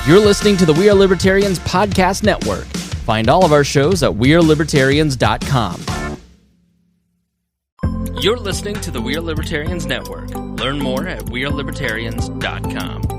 You're listening to the We Are Libertarians Podcast Network. Find all of our shows at wearelibertarians.com. You're listening to the We Are Libertarians Network. Learn more at wearelibertarians.com.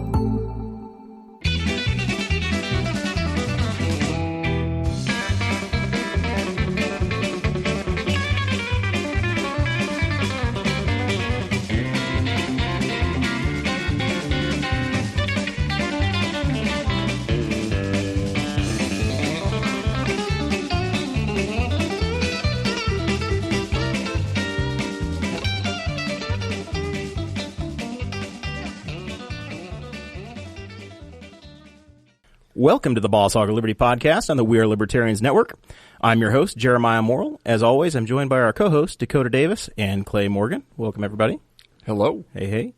Welcome to the Boss Hog of Liberty podcast on the We Are Libertarians Network. I'm your host, Jeremiah Morrell. As always, I'm joined by our co-hosts, Dakota Davis and Clay Morgan. Welcome, everybody. Hello. Hey.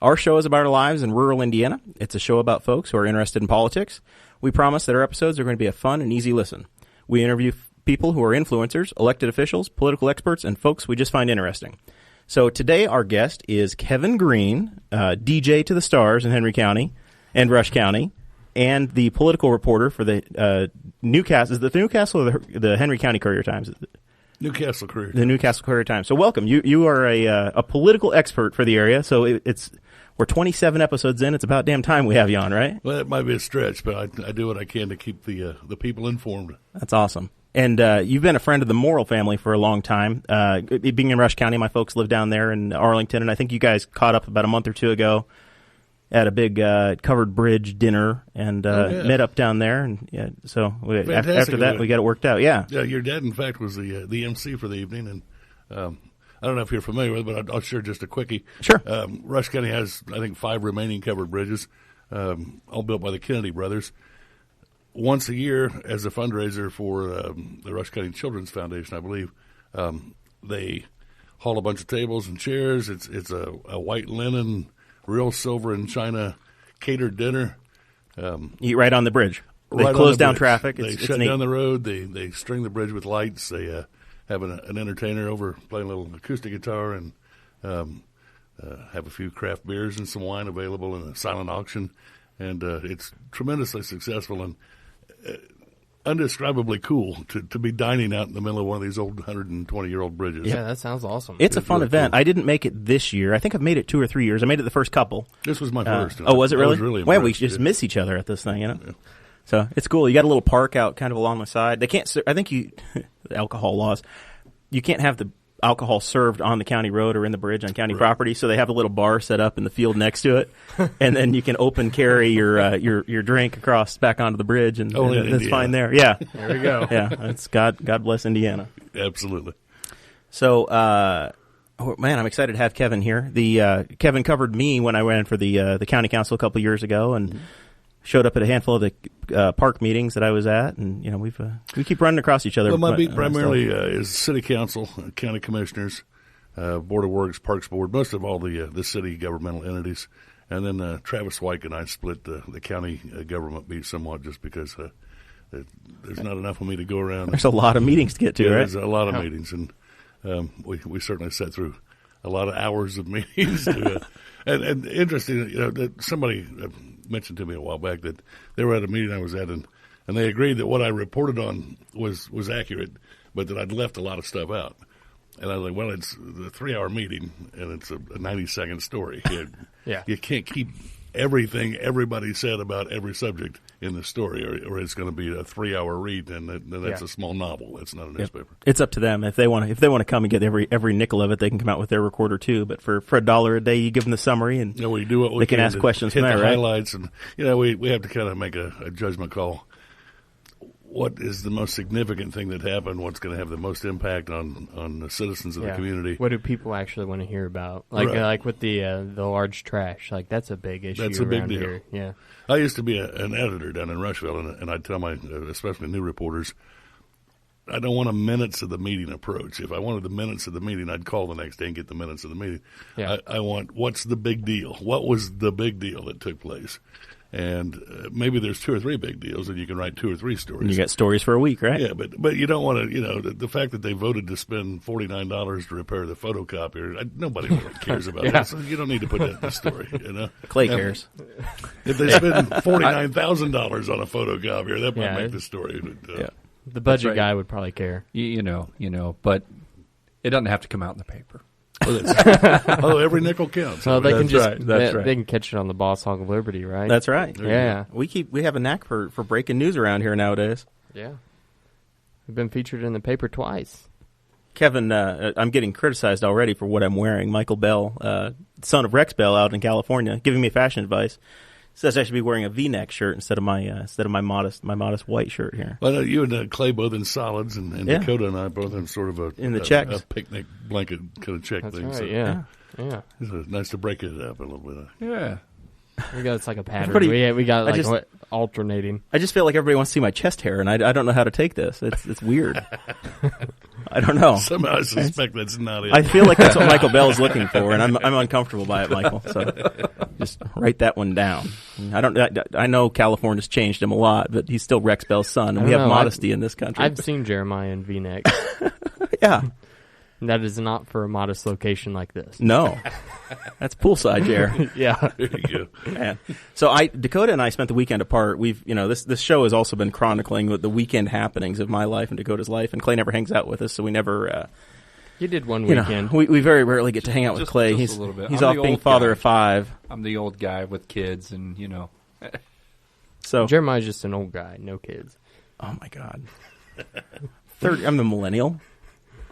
Our show is about our lives in rural Indiana. It's a show about folks who are interested in politics. We promise that our episodes are going to be a fun and easy listen. We interview people who are influencers, elected officials, political experts, and folks we just find interesting. So today our guest is Kevin Green, DJ to the Stars in Henry County and Rush County, and the political reporter for the Newcastle. Is it the Newcastle or the Henry County Courier Times? Newcastle Courier. The Newcastle Courier Times. So welcome. You are a political expert for the area. So we're 27 episodes in. It's about damn time we have you on, right? Well, it might be a stretch, but I do what I can to keep the people informed. That's awesome. And you've been a friend of the Morrell family for a long time. Being in Rush County, my folks live down there in Arlington, and I think you guys caught up about a month or two ago at a big covered bridge dinner and met up down there. And so after that, we got it worked out. Yeah. Yeah, your dad, in fact, was the MC for the evening. And I don't know if you're familiar with it, but I'll share just a quickie. Sure. Rush County has, I think, 5 remaining covered bridges, all built by the Kennedy brothers. Once a year, as a fundraiser for the Rush County Children's Foundation, I believe, they haul a bunch of tables and chairs. It's a white linen, real silver and china catered dinner. Eat right on the bridge. They close down traffic. They shut down the road. They string the bridge with lights. They have an entertainer over playing a little acoustic guitar and have a few craft beers and some wine available in a silent auction. And it's tremendously successful and undescribably cool to be dining out in the middle of one of these old 120-year-old bridges. Yeah, that sounds awesome. It's a fun really event. Cool. I didn't make it this year. I think I've made it 2 or 3 years. I made it the first couple. This was my first. Oh, was it really? I was really well, we just miss each other at this thing, you know? Yeah. So it's cool. You got a little park out kind of along the side. They can't, I think the alcohol laws, you can't have the alcohol served on the county road or in the bridge on county property, so they have a little bar set up in the field next to it, and then you can open carry your drink across back onto the bridge, and that's fine there. Yeah, there we go. Yeah, it's God bless Indiana. Absolutely. So, man, I'm excited to have Kevin here. Kevin covered me when I ran for the county council a couple years ago, and showed up at a handful of the park meetings that I was at, and we keep running across each other. Well, my beat primarily is city council, county commissioners, board of works, parks board, most of all the city governmental entities, and then Travis White and I split the county government beat somewhat just because there's not enough of me to go around. There's a lot of meetings to get to, right? There's a lot of meetings, and we certainly sat through a lot of hours of meetings. And interesting, that somebody mentioned to me a while back that they were at a meeting I was at, and they agreed that what I reported on was accurate, but that I'd left a lot of stuff out. And I was like, well, it's a 3-hour meeting, and it's a 90-second story. You can't keep everything everybody said about every subject in the story, or it's going to be a 3-hour read, and that's a small novel. It's not a newspaper. It's up to them if they want to come and get every nickel of it. They can come out with their recorder too. But for $1 a day, you give them the summary, and we do what we they can ask questions from there, right? Highlights, and we have to kind of make a judgment call. What is the most significant thing that happened? What's going to have the most impact on the citizens of the community? What do people actually want to hear about? Like with the large trash, like that's a big issue. That's a big deal. Here. Yeah, I used to be an editor down in Rushville, and I'd tell my, especially new reporters, I don't want a minutes of the meeting approach. If I wanted the minutes of the meeting, I'd call the next day and get the minutes of the meeting. Yeah. I want what's the big deal? What was the big deal that took place? And maybe there's 2 or 3 big deals, and you can write 2 or 3 stories. And you got stories for a week, right? Yeah, but you don't want to, the fact that they voted to spend $49 to repair the photocopier, nobody really cares about that. So you don't need to put that in the story, Clay cares. If they spend $49,000 on a photocopier, that might make the story. But, the budget guy would probably care. You know, but it doesn't have to come out in the paper. Although every nickel counts. Well, they can That's right. They can catch it on the Boss Hog of Liberty, right? That's right. Yeah. We have a knack for breaking news around here nowadays. Yeah. We've been featured in the paper twice. Kevin, I'm getting criticized already for what I'm wearing. Michael Bell, son of Rex Bell out in California, giving me fashion advice. Says I should be wearing a V-neck shirt instead of my modest white shirt here. Well, you and Clay both in solids, and Dakota and I both in sort of a picnic blanket kind of check That's thing. right, So yeah. it's nice to break it up a little bit. Yeah. We got it's like a pattern. We got like alternating. I just feel like everybody wants to see my chest hair, and I don't know how to take this. It's weird. I don't know. Somehow I suspect that's not it. I feel like that's what Michael Bell is looking for, and I'm uncomfortable by it, Michael. So just write that one down. I know California's changed him a lot, but he's still Rex Bell's son, and we have modesty in this country. I've seen Jeremiah in V-neck. Yeah. That is not for a modest location like this. No. That's poolside, Jer. Yeah. There you go. Man. So Dakota and I spent the weekend apart. We've, this show has also been chronicling the weekend happenings of my life and Dakota's life, and Clay never hangs out with us, so we never, you did one weekend. We very rarely get to hang out with Clay. Just a little bit. He's off being father of 5. I'm the old guy with kids, and So Jeremiah's just an old guy, no kids. Oh my God. I'm the millennial.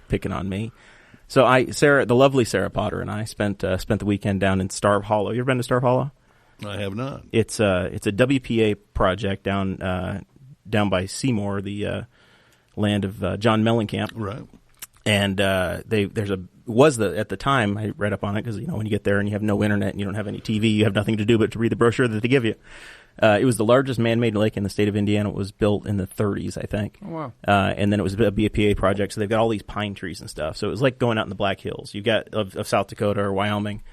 Picking on me. So the lovely Sarah Potter and I spent the weekend down in Starve Hollow. You ever been to Starve Hollow? I have not. It's a WPA project down by Seymour, the land of John Mellencamp. Right. And at the time I read up on it because when you get there and you have no internet and you don't have any TV, you have nothing to do but to read the brochure that they give you. It was the largest man-made lake in the state of Indiana. It was built in the 30s, I think. Oh, wow. And then it was a BPA project, so they've got all these pine trees and stuff. So it was like going out in the Black Hills. You got of South Dakota or Wyoming,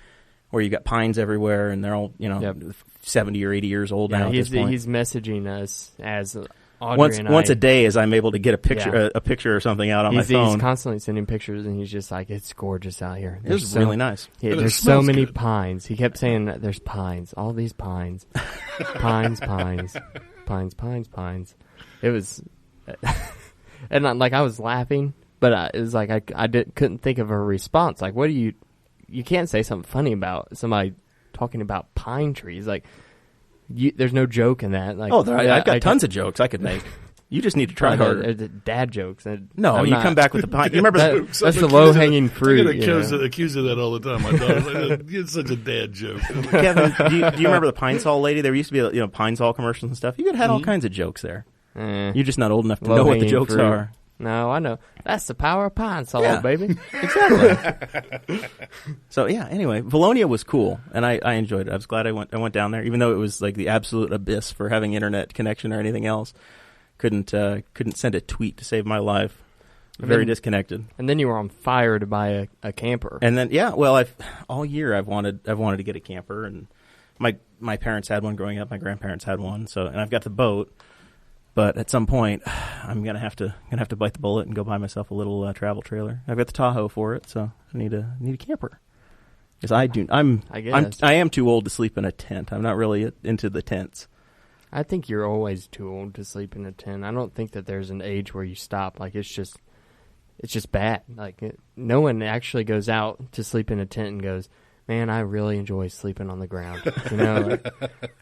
where you got pines everywhere, and they're all 70 or 80 years old now. He's messaging us as Audrey and I. Once a day, as I'm able to get a picture or something out on my phone. He's constantly sending pictures, and he's just like, "It's gorgeous out here." It was really nice. Yeah, there's so many pines. He kept saying that there's pines, all these pines, pines. It was, and I was laughing, but it was like I couldn't think of a response. Like, what do you can't say something funny about somebody talking about pine trees, like. There's no joke in that. Like, I've got tons of jokes I could make. You just need to try harder. Dad jokes. No, you come back with the pine. You remember that's the low-hanging fruit. I get accused of that all the time. My daughter's like, it's such a dad joke. Kevin, do you remember the Pine Sol lady? There used to be Pine Sol commercials and stuff. You could have had all kinds of jokes there. You're just not old enough to know what the jokes are. No, I know. That's the power of Pine Sol, baby. Exactly. So, anyway, Valonia was cool, and I enjoyed it. I was glad I went down there, even though it was like the absolute abyss for having internet connection or anything else. Couldn't send a tweet to save my life. Very disconnected. And then you were on fire to buy a camper. And then, all year I've wanted to get a camper, and my parents had one growing up. My grandparents had one, and I've got the boat. But at some point, I'm gonna have to bite the bullet and go buy myself a little travel trailer. I've got the Tahoe for it, so I need a camper. Because I am too old to sleep in a tent. I'm not really into the tents. I think you're always too old to sleep in a tent. I don't think that there's an age where you stop. Like it's just bad. Like no one actually goes out to sleep in a tent and goes, "Man, I really enjoy sleeping on the ground."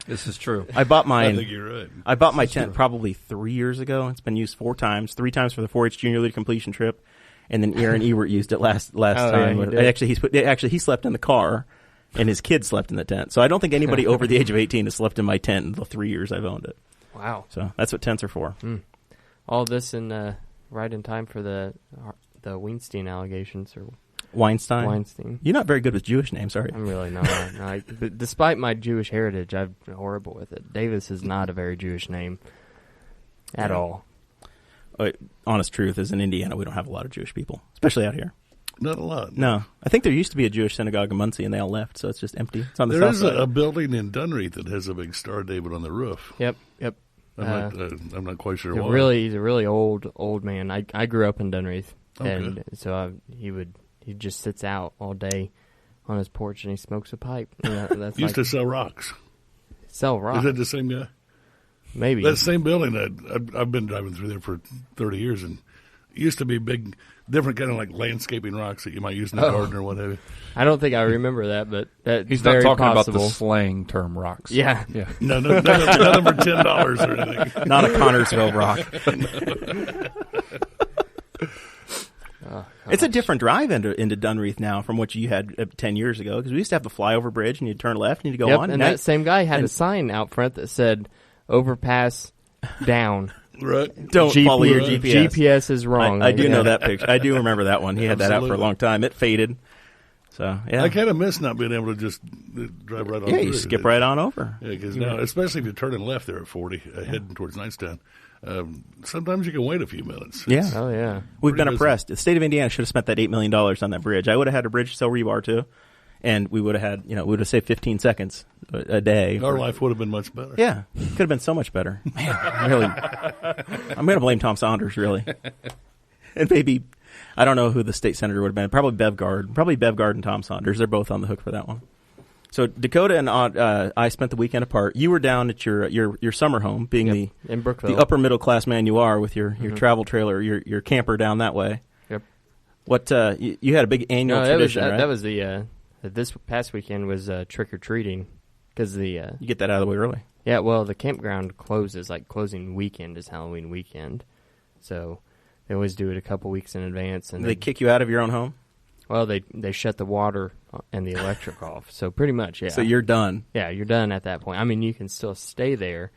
This is true. I bought mine. I think you're right. I bought my tent probably 3 years ago. It's been used 4 times. 3 times for the 4-H Junior League completion trip, and then Aaron Ewert used it last time. Yeah, he slept in the car, and his kids slept in the tent. So I don't think anybody over the age of 18 has slept in my tent in the 3 years I've owned it. Wow. So that's what tents are for. All this right in time for the Weinstein allegations or. Weinstein. You're not very good with Jewish names, are you? I'm really not. But despite my Jewish heritage, I'm horrible with it. Davis is not a very Jewish name at all. Honest truth is, in Indiana, we don't have a lot of Jewish people, especially out here. Not a lot. No. I think there used to be a Jewish synagogue in Muncie, and they all left, so it's just empty. It's on the There south is side. a building in Dunreath that has a big Star of David on the roof. Yep. I'm not quite sure He's why. he's a really old man. I grew up in Dunreath, Okay. and so he just sits out all day on his porch and he smokes a pipe. You know, that's Used like to sell rocks. sell rock. Is that the same guy? Maybe That same building that I've been driving through there for 30 years, and it used to be big, different kind of like landscaping rocks that you might use in a garden or whatever. I don't think I remember that, but that's He's very not talking possible. about the slang term rocks. Yeah. Yeah. No, none of them are $10 or anything. Not a Connorsville rock. It's a different drive into Dunreath now from what you had 10 years ago, because we used to have the flyover bridge, and you'd turn left and you'd go Yep, on. and that same guy had a sign out front that said "Overpass down." Right. Don't follow your GPS. GPS is wrong. I do know that picture. I do remember that one. He had that out for a Absolutely. long time. It faded. So, yeah. I kind of miss not being able to just drive right on Yeah, through. you skip right on over. Yeah, because now, especially if you're turning left there at 40, heading towards Knightstown, sometimes you can wait a few minutes. Yeah. Oh yeah. We've been Pretty busy. oppressed. The state of Indiana should have spent that $8 million on that bridge. I would have had a bridge so where you are too, and we would have had, we would have saved 15 seconds a day. Our life would have been much better. Yeah, could have been so much better. Man, really, I'm going to blame Tom Saunders, really. And maybe, I don't know who the state senator would have been. Probably Bevgard and Tom Saunders. They're both on the hook for that one. So Dakota and I spent the weekend apart. You were down at your summer home, being In Brookville. the upper middle class man you are, with your travel trailer, your camper down that way. Yep. What you had a big annual tradition, right? That was the this past weekend was trick or treating because You get that out of the way early. yeah, well, the campground closes, like closing weekend is Halloween weekend, so they always do it a couple weeks in advance. And They kick you out of your own home, well, they shut the water and the electric off, so pretty much, yeah. so you're done. Yeah, you're done at that point. I mean, you can still stay there,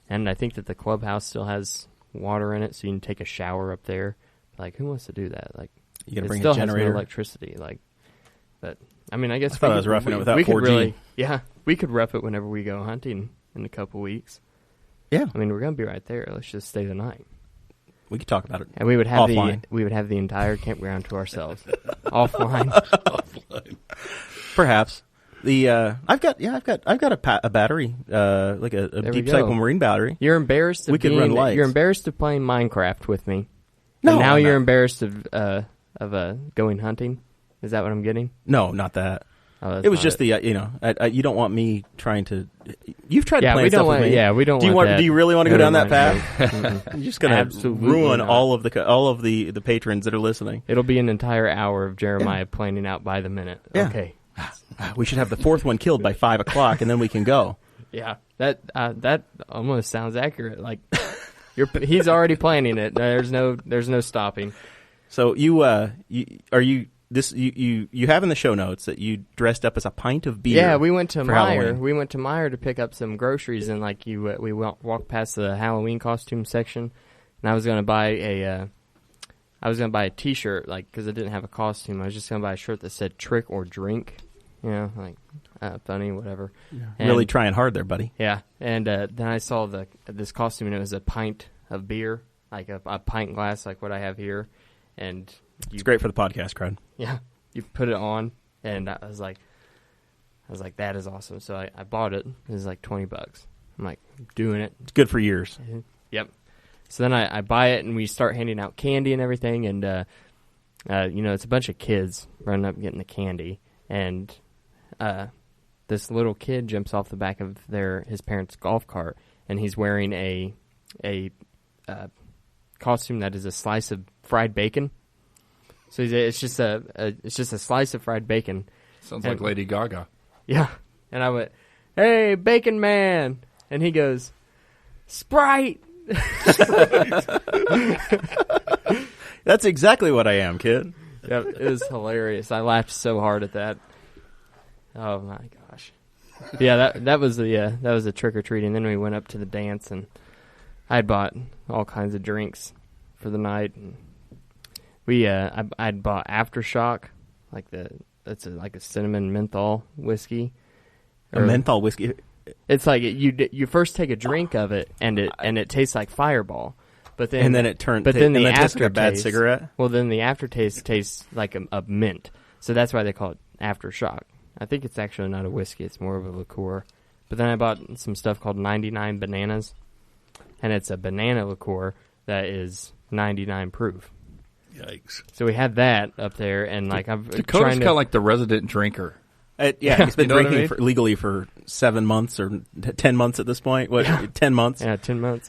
and I think that the clubhouse still has water in it, so you can take a shower up there. Like, who wants to do that? Like, You got to it bring still a generator. has no electricity. Like, but I mean, I guess I thought I was roughing it without we could 4G. really, yeah, we could rough it whenever we go hunting in a couple weeks. Yeah, I mean, we're gonna be right there. Let's just stay the night, we could talk about it. and we would have Offline. the entire campground to ourselves, offline. Perhaps. I've got a battery, like a There we deep go. cycle marine battery. You're embarrassed. We could run lights. You're embarrassed of playing Minecraft with me. No, and now I'm you're not. embarrassed of going hunting. Is that what I'm getting? No, not that. Oh, that's It was not just you don't want me trying to. You've tried to Yeah, plan we stuff don't with want. me. Yeah, we don't. Do you want that. Do you really want to go Never down that mind. path? You're just gonna Absolutely ruin not. all of the patrons that are listening. It'll be an entire hour of Jeremiah planning out by the minute. Yeah. Okay. We should have the fourth one killed by 5 o'clock, and then we can go. Yeah. That almost sounds accurate. Like he's already planning it. There's no stopping. So you have in the show notes that you dressed up as a pint of beer. Yeah, we went to for Meijer. Halloween. We went to Meijer to pick up some groceries, and like we walked past the Halloween costume section, and I was gonna buy a T-shirt, like, because I didn't have a costume. I was just gonna buy a shirt that said "Trick or Drink," like funny, whatever. And, Really trying hard there, buddy. yeah. And then I saw this costume, and it was a pint of beer, like a pint glass, like what I have here, and It's great for the podcast crowd. yeah, you put it on, and I was like, that is awesome. So I bought it. It was like $20. I'm like, doing it. It's good for years. Yep. So then I buy it, and we start handing out candy and everything, and it's a bunch of kids running up getting the candy, and this little kid jumps off the back of his parents' golf cart, and he's wearing a costume that is a slice of fried bacon. So it's just a slice of fried bacon. Sounds like Lady Gaga. Yeah. And I went, "Hey, Bacon Man," and he goes, "Sprite." That's exactly what I am, kid. Yeah, it was hilarious. I laughed so hard at that. Oh my gosh. Yeah, that was the trick or treating. Then we went up to the dance, and I had bought all kinds of drinks for the night. And I'd bought Aftershock, like it's like a cinnamon menthol whiskey. A menthol whiskey. It's like you first take a drink of it, and it tastes like Fireball. But then, and then it turned. But then and the then tastes like a bad aftertaste. cigarette. Well, then the aftertaste tastes like a mint. So that's why they call it aftershock. I think it's actually not a whiskey; it's more of a liqueur. But then I bought some stuff called 99 Bananas, and it's a banana liqueur that is 99 proof. Yikes! So we had that up there, and like I'm Dakota's trying kind to. of like the resident drinker. Yeah, he's been You know what I drinking mean? legally for 7 months or 10 months at this point. What? 10 months? Yeah, 10 months.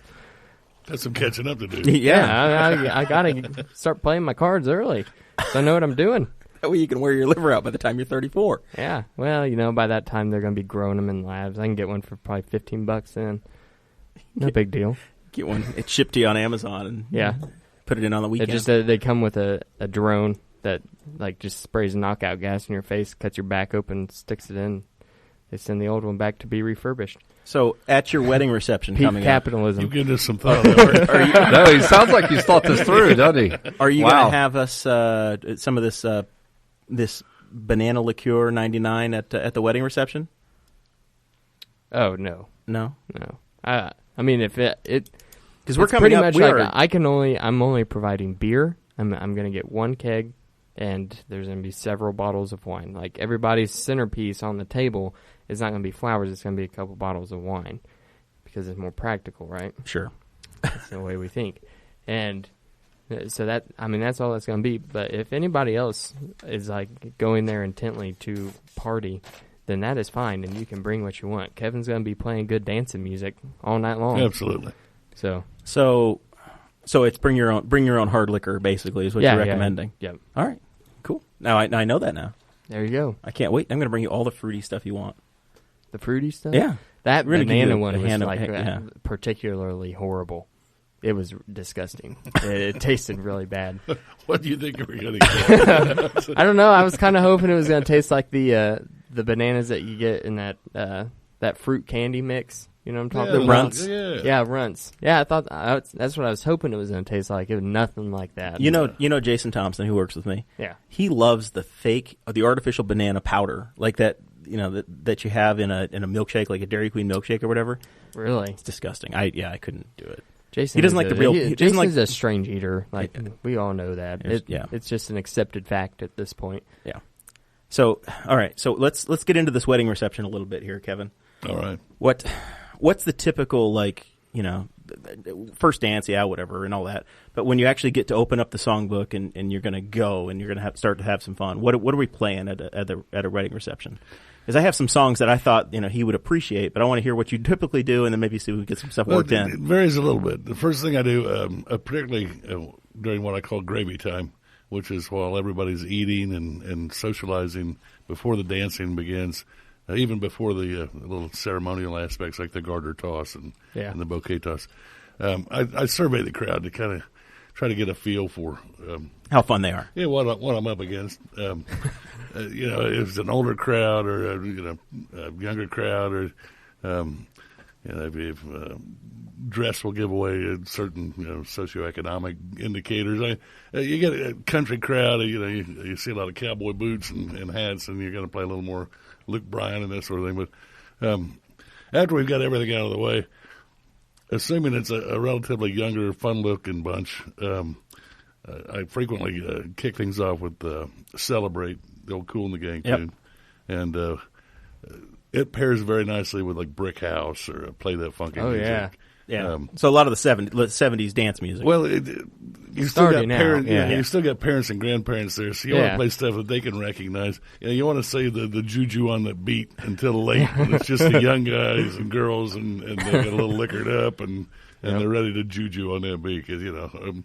Got some catching up to do. Yeah. I gotta start playing my cards early, so I know what I'm doing. That way you can wear your liver out by the time you're 34. Yeah, well, by that time they're gonna be growing them in labs. I can get one for probably $15 then. No big deal. Get one. It's shipped to you on Amazon and Yeah, put it in on the it weekend. just they come with a drone that like just sprays knockout gas in your face, cuts your back open, sticks it in. They send the old one back to be refurbished. So at your wedding reception Peak coming capitalism. You give this some thought. No, he sounds like he's thought this through, doesn't he? up, are you Wow. going to have us some of this banana liqueur 99 at the wedding reception? Oh no, No, I mean if it because we're it's coming pretty up. much We like are, I'm only providing beer. I'm going to get one keg, and there's going to be several bottles of wine. Like everybody's centerpiece on the table is not going to be flowers. It's going to be a couple bottles of wine because it's more practical, right? sure. That's the way we think. And so that's all that's going to be. But if anybody else is like going there intently to party, then that is fine, and you can bring what you want. Kevin's going to be playing good dancing music all night long. Absolutely. So it's bring your own hard liquor basically is what you're recommending. Yep. All right, cool. Now I know that now. There you go. I can't wait. I'm going to bring you all the fruity stuff you want. The fruity stuff? Yeah. That We're gonna give banana you a one was hand of- like yeah. particularly horrible. It was disgusting. it tasted really bad. What do you think we're going to get? I don't know. I was kind of hoping it was going to taste like the bananas that you get in that fruit candy mix. You know what I'm talking about? Runts. Yeah. Runts. Yeah, I thought that's what I was hoping it was going to taste like. It was nothing like that. You know Jason Thompson, who works with me. Yeah. He loves the artificial banana powder, like that. That you have in a milkshake, like a Dairy Queen milkshake or whatever. Really? It's disgusting. I couldn't do it. Jason He doesn't like the real. He doesn't like Jason's a strange eater. Like we all know that. It's just an accepted fact at this point. Yeah. So all right. So let's get into this wedding reception a little bit here, Kevin. All right. What's the typical first dance, whatever, and all that. But when you actually get to open up the songbook and you're going to go and you're going to start to have some fun, what are we playing at a wedding reception? Because I have some songs that I thought he would appreciate, but I want to hear what you typically do, and then maybe see if we can get some stuff worked in. It varies a little bit. The first thing I do, particularly during what I call gravy time, which is while everybody's eating and socializing before the dancing begins, even before the little ceremonial aspects like the garter toss and the bouquet toss. I survey the crowd to kind of try to get a feel for how fun they are. Yeah, what I'm up against. If it's an older crowd or a younger crowd, or if dress will give away certain socioeconomic indicators. You get a country crowd, you see a lot of cowboy boots and hats, and you're going to play a little more Luke Bryan and that sort of thing. But after we've got everything out of the way, assuming it's a relatively younger, fun-looking bunch, I frequently kick things off with Celebrate, the old Kool and the Gang tune. And it pairs very nicely with like Brick House or Play That Funky Music. Yeah. Yeah. So a lot of the 70s dance music. Well, you still got parents. You still got parents and grandparents there, so you want to play stuff that they can recognize. You want to say the juju on the beat until late. When it's just the young guys and girls, and they get a little liquored up, and they're ready to juju on that beat. Because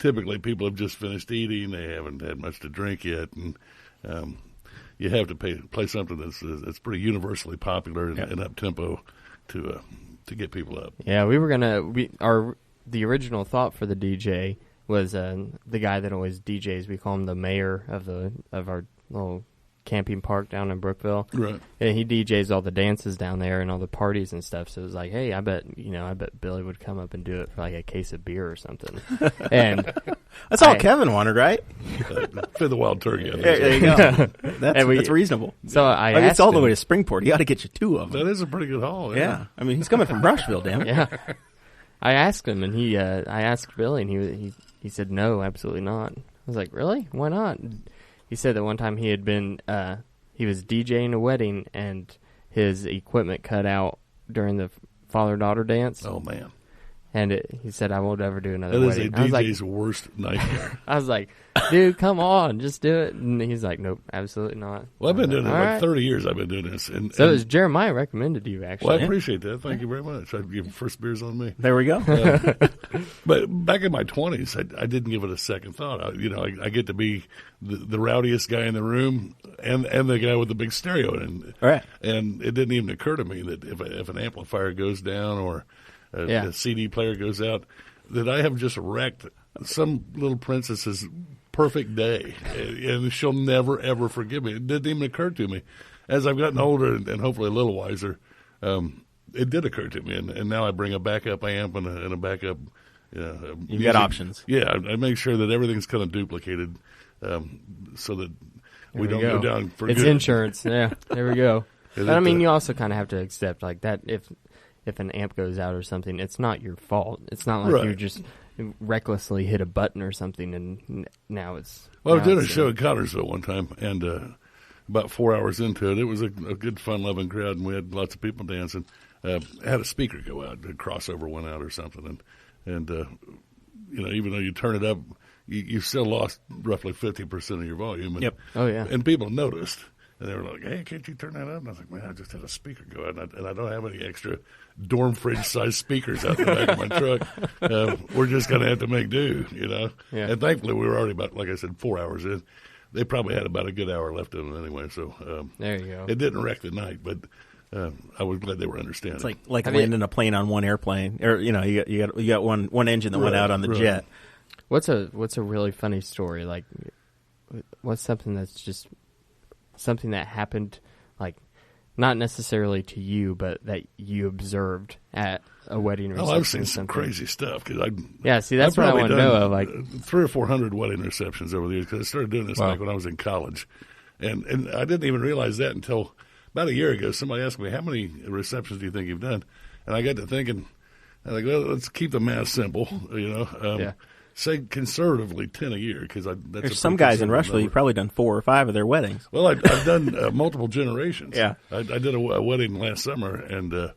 typically people have just finished eating; they haven't had much to drink yet, and you have to play something that's pretty universally popular and up tempo to get people up. Yeah, the original thought for the DJ was the guy that always DJs. We call him the mayor of our little camping park down in Brookville. Right. And he DJs all the dances down there and all the parties and stuff. So it was like, hey, I bet Billy would come up and do it for like a case of beer or something. And that's all Kevin wanted, right? For the wild turkey. There you go. That's reasonable. So it's all the way to Springport. You got to get you two of them. That is a pretty good haul. Yeah. I mean, he's coming from Brushville, damn it. Yeah. I asked him, and I asked Billy, and he said no, absolutely not. I was like, really? Why not? He said that one time he had been he was DJing a wedding, and his equipment cut out during the father-daughter dance. Oh man! And he said, I won't ever do another That wedding. is a DJ's worst nightmare. I was like, dude, come on, just do it. And he's like, nope, absolutely not. Well, I've been doing it all like right. 30 years. I've been doing this. And Jeremiah recommended you, actually. Well, I appreciate that. Thank you very much. Your first beer's on me. There we go. But back in my 20s, I didn't give it a second thought. I get to be the rowdiest guy in the room and the guy with the big stereo. And it didn't even occur to me that if an amplifier goes down or a CD player goes out, that I have just wrecked some little princess's perfect day, and she'll never, ever forgive me. It didn't even occur to me. As I've gotten older and hopefully a little wiser, it did occur to me, and now I bring a backup amp and a backup. You've got options. Yeah, I make sure that everything's kind of duplicated so that we don't go down for It's good. Insurance. Yeah, there we go. But I mean, it, you also kind of have to accept like that if an amp goes out or something, it's not your fault. It's not like you just recklessly hit a button or something and now it's... Well, I did a show at Connersville one time, and about 4 hours into it, it was a good, fun-loving crowd, and we had lots of people dancing. Had a speaker go out, a crossover went out or something, and even though you turn it up, you still lost roughly 50% of your volume. And, Oh, yeah. And people noticed. And they were like, hey, can't you turn that up? And I was like, man, I just had a speaker go out, and I don't have any extra dorm fridge-sized speakers out in the back of my truck. We're just going to have to make do, Yeah. And thankfully, we were already about, like I said, 4 hours in. They probably had about a good hour left in it anyway, so there you go. It didn't wreck the night, but I was glad they were understanding. It's like landing a plane on one airplane, or you got one engine that went out on the jet. What's a really funny story? Like, what's something that's just something that happened, like not necessarily to you, but that you observed at a wedding or something? I've seen some crazy stuff. See, that's what I want to know of. Like 300 or 400 wedding receptions over the years, because I started doing this like when I was in college, and I didn't even realize that until about a year ago. Somebody asked me, how many receptions do you think you've done? And I got to thinking, I'm like, well, let's keep the math simple, Say conservatively 10 a year, because there's some guys in Rushville. You've probably done 4 or 5 of their weddings. Well, I've done multiple generations. Yeah, I did a wedding last summer, and a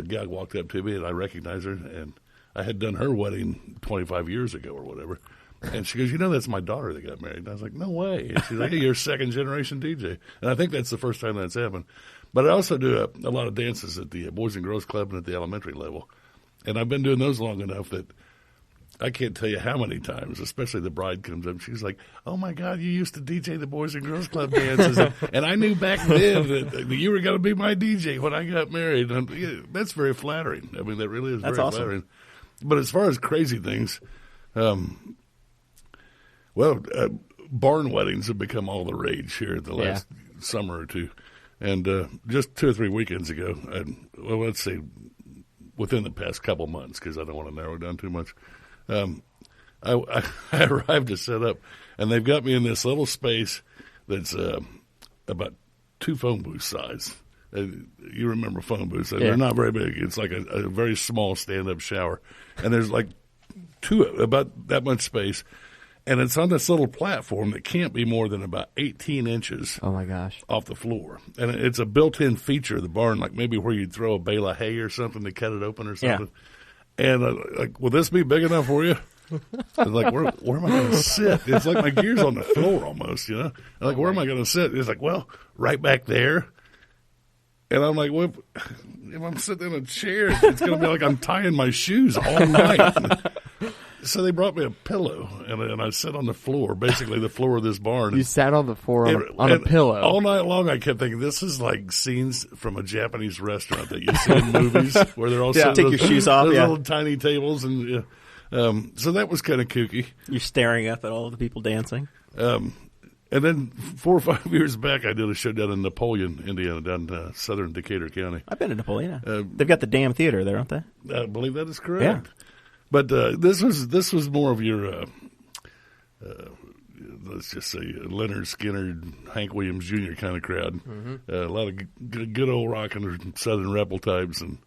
gal walked up to me, and I recognized her, and I had done her wedding 25 years ago or whatever. And she goes, that's my daughter that got married. And I was like, no way. And she's like, hey, you're a second generation DJ, and I think that's the first time that's happened. But I also do a lot of dances at the Boys and Girls Club and at the elementary level, and I've been doing those long enough that I can't tell you how many times, especially the bride comes up, she's like, oh, my God, you used to DJ the Boys and Girls Club dances, and I knew back then that you were going to be my DJ when I got married. And that's very flattering. I mean, that really is very flattering. But as far as crazy things, barn weddings have become all the rage here the last summer or two. And just 2 or 3 weekends ago, let's say within the past couple months, because I don't want to narrow it down too much, I arrived to set up, and they've got me in this little space that's about 2 phone booth size. You remember phone booths. They're not very big. It's like a very small stand-up shower. And there's like 2, about that much space. And it's on this little platform that can't be more than about 18 inches off the floor. And it's a built-in feature of the barn, like maybe where you'd throw a bale of hay or something to cut it open or something. Yeah. And like, will this be big enough for you? I was like, where am I going to sit? It's like my gear's on the floor almost, I'm like, where am I going to sit? It's like, well, right back there. And I'm like, well, if I'm sitting in a chair, it's going to be like I'm tying my shoes all night. So they brought me a pillow, and I sat on the floor, basically the floor of this barn. You sat on the floor on a pillow. All night long I kept thinking, this is like scenes from a Japanese restaurant that you see in movies where they're all sitting take your shoes off, little tiny tables. And so that was kind of kooky. You're staring up at all of the people dancing. And then 4 or 5 years back, I did a show down in Napoleon, Indiana, down southern Decatur County. I've been in Napoleon. They've got the damn theater there, don't they? I believe that is correct. Yeah. But this was more of your, let's just say, Leonard Skinner, Hank Williams Jr. kind of crowd. Mm-hmm. A lot of good old rock and Southern rebel types. And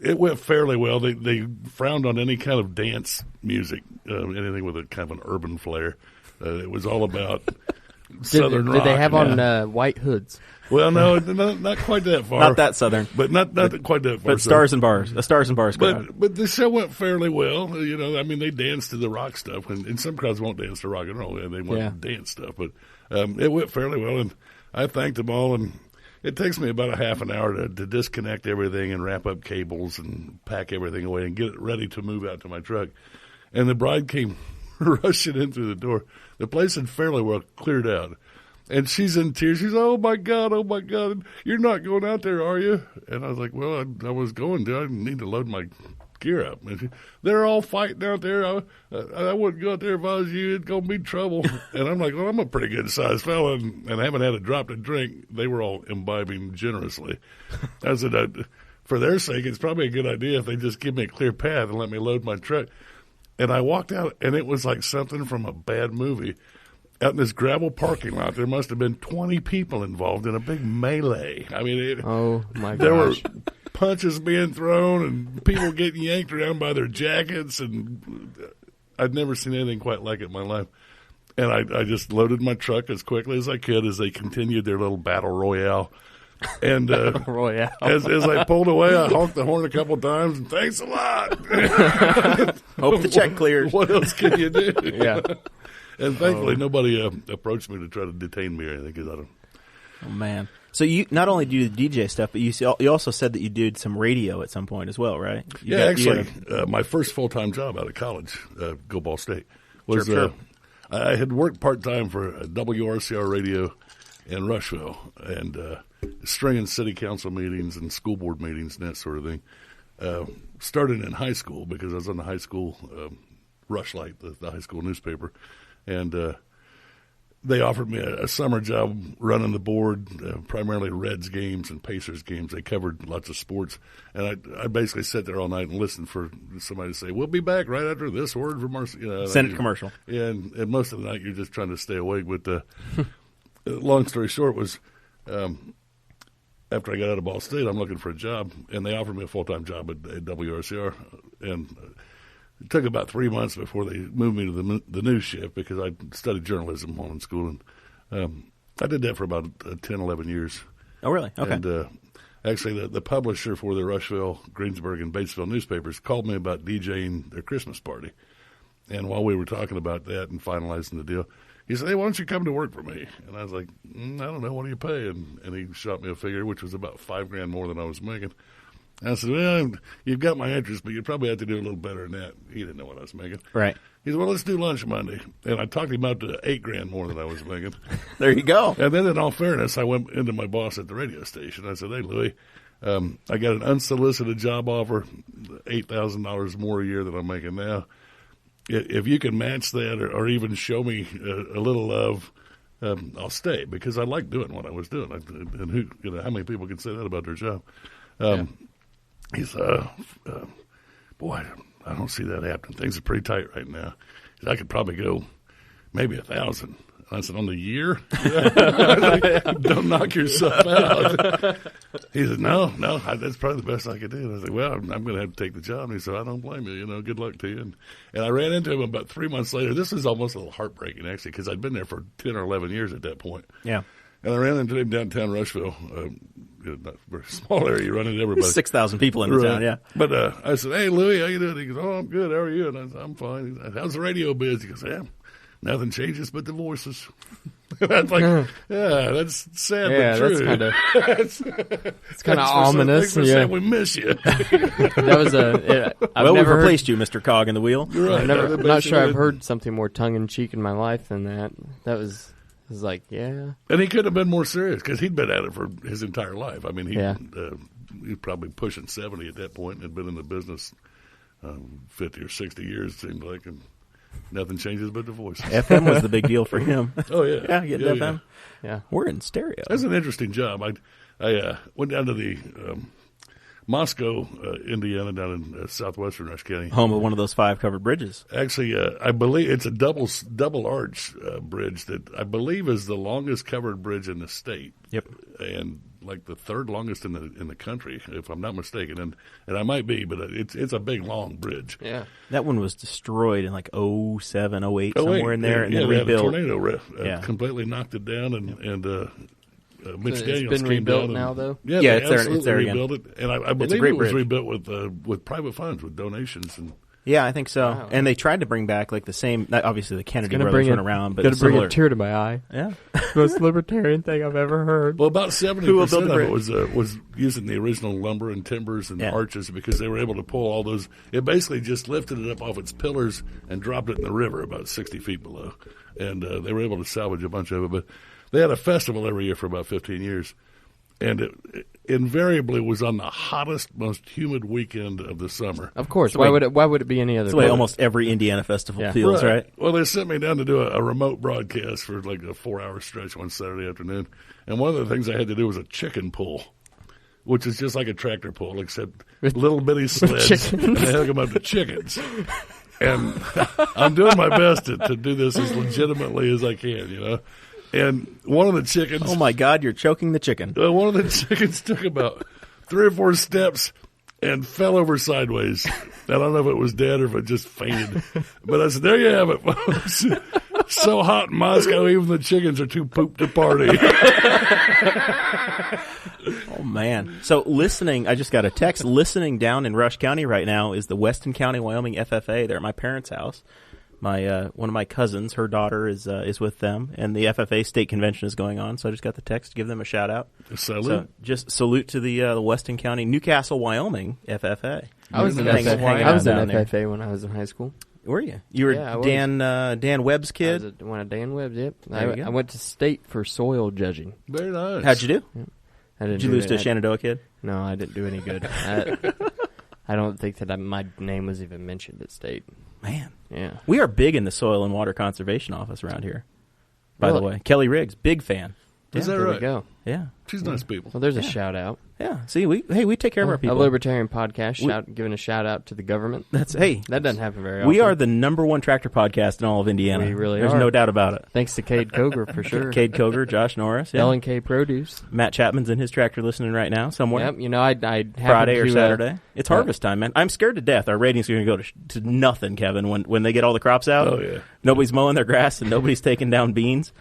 It went fairly well. They frowned on any kind of dance music, anything with a kind of an urban flair. It was all about Southern rock. Did they have on white hoods? Well, no, not quite that far. Not that Southern. But not quite that far. But Stars and Bars. A Stars and Bars crowd. But the show went fairly well. I mean, they danced to the rock stuff. And some crowds won't dance to rock and roll. They want to dance stuff. But it went fairly well. And I thanked them all. And it takes me about a half an hour to disconnect everything and wrap up cables and pack everything away and get it ready to move out to my truck. And the bride came rushing in through the door. The place had fairly well cleared out. And she's in tears. She's, oh, my God, you're not going out there, are you? And I was like, well, I was going to. I need to load my gear up. And she, they're all fighting out there. I wouldn't go out there if I was you. It's going to be trouble. And I'm like, well, I'm a pretty good-sized fella, and I haven't had a drop to drink. They were all imbibing generously. I said, for their sake, it's probably a good idea if they just give me a clear path and let me load my truck. And I walked out, and it was like something from a bad movie. Out in this gravel parking lot, there must have been 20 people involved in a big melee. I mean, oh my gosh. There were punches being thrown and people getting yanked around by their jackets, and I'd never seen anything quite like it in my life. And I just loaded my truck as quickly as I could as they continued their little battle royale. And royale. As I pulled away, I honked the horn a couple times, and thanks a lot. Hope the check clears. What else can you do? Yeah. And thankfully, nobody approached me to try to detain me or anything. Cause I don't. Oh, man. So you not only do the DJ stuff, but you also said that you did some radio at some point as well, right? Actually, my first full-time job out of college, go Ball State, was sure. I had worked part-time for WRCR radio in Rushville and stringing city council meetings and school board meetings and that sort of thing. Started in high school because I was on the high school Rushlight, the high school newspaper. And they offered me a summer job running the board, primarily Reds games and Pacers games. They covered lots of sports. And I basically sat there all night and listened for somebody to say, we'll be back right after this word from our Senate commercial. And most of the night you're just trying to stay awake. But long story short was after I got out of Ball State, I'm looking for a job. And they offered me a full-time job at WRCR. And it took about 3 months before they moved me to the news shift because I studied journalism while in school. And I did that for about 10, 11 years. Oh, really? Okay. And actually, the publisher for the Rushville, Greensburg, and Batesville newspapers called me about DJing their Christmas party. And while we were talking about that and finalizing the deal, he said, hey, why don't you come to work for me? And I was like, I don't know, what do you pay? And he shot me a figure, which was about $5,000 more than I was making. And I said, well, you've got my interest, but you probably have to do a little better than that. He didn't know what I was making. Right. He said, well, let's do lunch Monday. And I talked him up to $8,000 more than I was making. There you go. And then in all fairness, I went into my boss at the radio station. I said, hey, Louie, I got an unsolicited job offer, $8,000 more a year than I'm making now. If you can match that or even show me a little love, I'll stay because I like doing what I was doing. And how many people can say that about their job? He said, boy, I don't see that happening. Things are pretty tight right now. He said, I could probably go maybe 1,000. I said, on the year? Don't knock yourself out. He said, no, that's probably the best I could do. And I said, well, I'm going to have to take the job. And he said, I don't blame you. Good luck to you. And I ran into him about 3 months later. This is almost a little heartbreaking, actually, because I'd been there for 10 or 11 years at that point. Yeah. And I ran into him downtown Rushville. Not a very small area. You run into everybody. 6,000 people in the town, yeah. But I said, hey, Louie, how you doing? He goes, oh, I'm good. How are you? And I said, I'm fine. He said, how's the radio biz? He goes, yeah, nothing changes but the voices. And I was like, yeah, that's sad but true. That's kind of ominous. Thanks for saying we miss you. That was I've we've never replaced you, Mr. Cog in the wheel. You're right. I'm not sure I've heard something more tongue-in-cheek in my life than that. That was like, yeah. And he couldn't have been more serious because he'd been at it for his entire life. I mean, he was probably pushing 70 at that point and had been in the business 50 or 60 years, it seemed like, and nothing changes but the voice. FM was the big deal for him. Oh, yeah. Yeah, getting FM. Yeah. We're in stereo. That's an interesting job. I went down to the Moscow, Indiana, down in southwestern Rush County. Home of one of those 5 covered bridges. Actually, I believe it's a double arch bridge that I believe is the longest covered bridge in the state. Yep. And like the third longest in the country, if I'm not mistaken, and I might be, but it's a big long bridge. Yeah. That one was destroyed in like 07, 08, somewhere in there, and then they rebuilt. had a tornado completely knocked it down, and Mitch So Daniels it's been came rebuilt down now, though? Yeah, Yeah, they it's there again. rebuilt it, and I It's a believe great it was bridge. rebuilt with private funds, with donations, and Yeah, I think so. Wow. And they tried to bring back like the same. Obviously, the Kennedy Gonna brothers bring went around, but Gonna bring similar. a tear to my eye. Yeah, Most libertarian thing I've ever heard. well, about Who will 70% build the of it was using the original lumber and timbers and Yeah. arches because they were able to pull all those. It basically just lifted it up off its pillars and dropped it in the river about 60 feet below, and they were able to salvage a bunch of it. But they had a festival every year for about 15 years. And it invariably was on the hottest, most humid weekend of the summer. Of course. So wait- Why would it be any other that's the way way? almost every Indiana festival Yeah. feels, right? Well, they sent me down to do a remote broadcast for like a 4-hour stretch one Saturday afternoon. And one of the things I had to do was a chicken pull, which is just like a tractor pull, except little bitty sleds. chickens. And they hook them up to chickens. And I'm doing my best to do this as legitimately as I can, you know. And one of the chickens... Oh my God, you're choking the chicken. One of the chickens took about 3 or 4 steps and fell over sideways. I don't know if it was dead or if it just fainted. But I said, there you have it, folks. So hot in Moscow, even the chickens are too pooped to party. Oh man! So listening, I just got a text. Listening down in Rush County right now is the Weston County, Wyoming FFA. They're at my parents' house. My one of my cousins, her daughter is with them, and the FFA state convention is going on. So I just got the text to give them a shout out. Salute. So just salute to the Weston County, Newcastle, Wyoming FFA. I was in Hanging out down there. FFA when I was in high school. Were you? You were Yeah, I was. Dan Webb's kid. I was one of Dan Webb's, yep. There you go. I went to state for soil judging. Very nice. How'd you do? I didn't Did you do lose to a it. Shenandoah kid? No, I didn't do any good. I don't think that my name was even mentioned at state. Man, Yeah. we are big in the soil and water conservation office around here. By the Really? way, Kelly Riggs, big fan. Is that There we right? go. Yeah, She's nice people. Well, there's a shout out. yeah. See, we take care of our A people. libertarian podcast giving a shout out to the government. That doesn't happen very often. We are the #1 tractor podcast in all of Indiana. We really There's are. no doubt about it. Thanks to Cade Coger for sure. Cade Coger, Josh Norris, yeah. L&K Produce. Matt Chapman's in his tractor listening right now somewhere. Yep. You know, I Friday or Saturday. It's yeah. harvest time, man. I'm scared to death. Our ratings are going to go to nothing, Kevin, when they get all the crops out. Oh, yeah. Nobody's mowing their grass and nobody's taking down beans.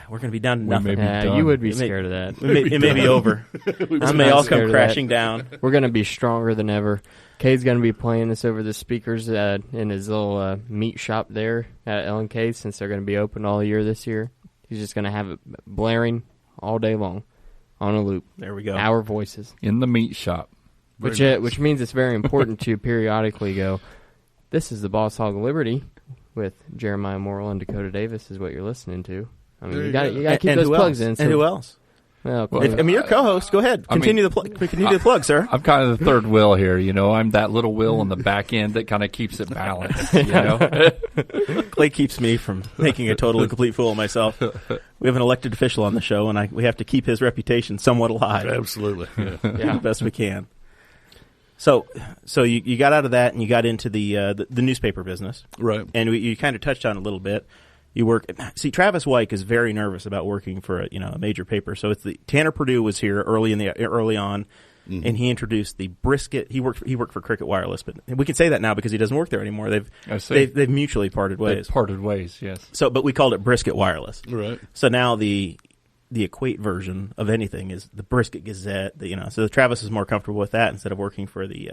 We're going to be down to nothing. may be done. You would be It may- scared of that. It may be over. This may not all scared come of crashing that. down. We're going to be stronger than ever. Cade's going to be playing this over the speakers in his little meat shop there at L&K since they're going to be open all year this year. He's just going to have it blaring all day long on a loop. There we go. Our voices. In the meat shop. Which means it's very important to periodically go, this is the Boss Hog of Liberty with Jeremiah Morrell and Dakota Davis is what you're listening to. I mean, There you you got go. to keep And those who plugs else? in. And who else? Well, Well, I mean, you're co-host. Go ahead. I mean, Continue the plug, sir. I'm kind of the third wheel here, you know. I'm that little wheel on the back end that kind of keeps it balanced, you know. Clay keeps me from making a total and complete fool of myself. We have an elected official on the show, and we have to keep his reputation somewhat alive. Absolutely. Yeah. The best we can. So you got out of that and you got into the newspaper business, Right. and you kind of touched on it a little bit. You work. See, Travis Wyke is very nervous about working for a major paper. So it's Tanner Perdew was here early on, and he introduced the brisket. He worked for Cricket Wireless, but we can say that now because he doesn't work there anymore. I see. They've mutually parted ways. They've parted ways, yes. So, but we called it Brisket Wireless. Right. So now the equate version of anything is the Brisket Gazette. So Travis is more comfortable with that instead of working for the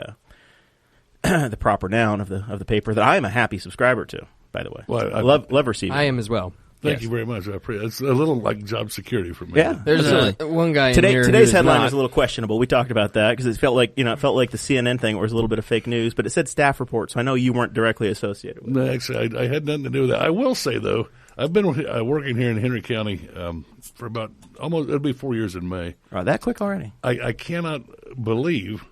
the proper noun of the paper that I am a happy subscriber to. By the way, Well, I love receiving. I am as well. Thank Yes. you very much. I appreciate it. It's a little like job security for me. Yeah. There's Absolutely. one guy in here Today's who's headline not. was a little questionable. We talked about that because it felt like the CNN thing was a little bit of fake news, but it said staff report, so I know you weren't directly associated with it. No, actually, I had nothing to do with that. I will say, though, I've been working here in Henry County for about it'll be 4 years in May. Oh, that quick already? I cannot believe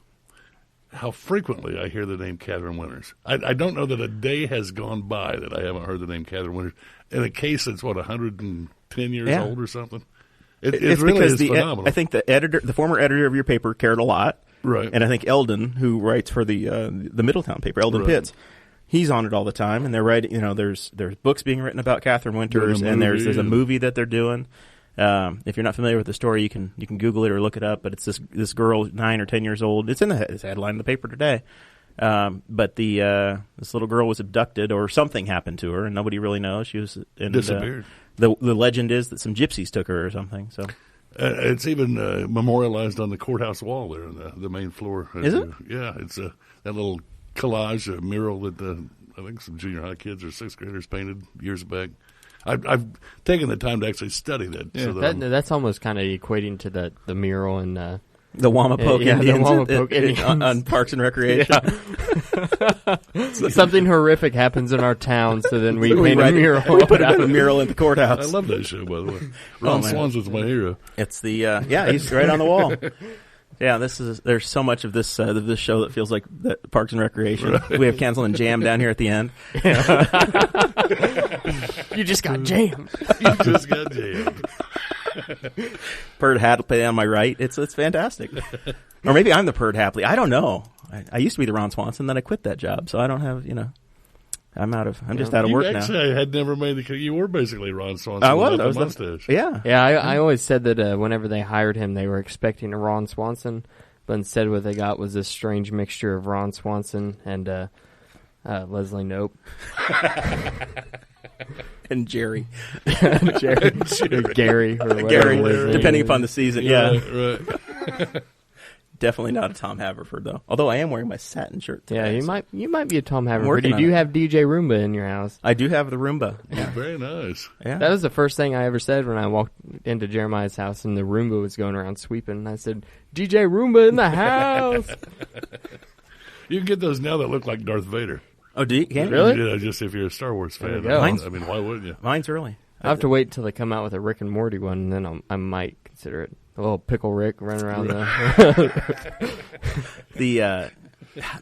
how frequently I hear the name Catherine Winters. I don't know that a day has gone by that I haven't heard the name Catherine Winters. In a case that's, 110 years Yeah. old or something? It It's really because is phenomenal. I think the former editor of your paper cared a lot. Right. And I think Eldon, who writes for the Middletown paper, Eldon Right. Pitts, he's on it all the time, and they're writing. There's books being written about Catherine Winters, Doing a and movie there's a and- movie that they're doing. If you're not familiar with the story, you can Google it or look it up. But it's this girl, 9 or 10 years old. It's in the headline in the paper today. But this little girl was abducted, or something happened to her, and nobody really knows. She was disappeared. The legend is that some gypsies took her or something. So it's even memorialized on the courthouse wall there on the main floor. Is it? Yeah, it's that little collage, a mural that I think some junior high kids or sixth graders painted years back. I've taken the time to actually study that. Yeah. So That's almost kind of equating to the mural and the Wamapoke Indians the Wamapoke Indians. On Parks and Recreation. Something horrific happens in our town, so then we paint a mural. We put a mural at the courthouse. I love that show, by the way. Ron Swanson's my hero. It's the he's right on the wall. Yeah, there's so much of this show that feels like Parks and Recreation. Right. We have Cancel and Jam down here at the end. You just got jammed. You just got jammed. Perd Hapley on my right. It's fantastic. Or maybe I'm the Perd Hapley. I don't know. I used to be the Ron Swanson, then I quit that job, so I don't have, I'm just out of work now. Actually, I had never made you were basically Ron Swanson. I was. The mustache. Yeah. Yeah, I always said that whenever they hired him, they were expecting a Ron Swanson, but instead what they got was this strange mixture of Ron Swanson and Leslie Knope. And Jerry. Gary, or whatever. Gary, depending upon the season. Yeah. Right. Definitely not a Tom Haverford, though. Although I am wearing my satin shirt today. Yeah, you might be a Tom Haverford. working You do on it. have DJ Roomba in your house. I do have the Roomba. Yeah. Very nice. Yeah. That was the first thing I ever said when I walked into Jeremiah's house and the Roomba was going around sweeping. And I said, DJ Roomba in the house. You can get those now that look like Darth Vader. Oh, do you? Can Really? Yeah, just if you're a Star Wars fan. There you go. I mean, why wouldn't you? Mine's early. I'll have to wait till they come out with a Rick and Morty one, and then I might consider it. A little pickle Rick running around The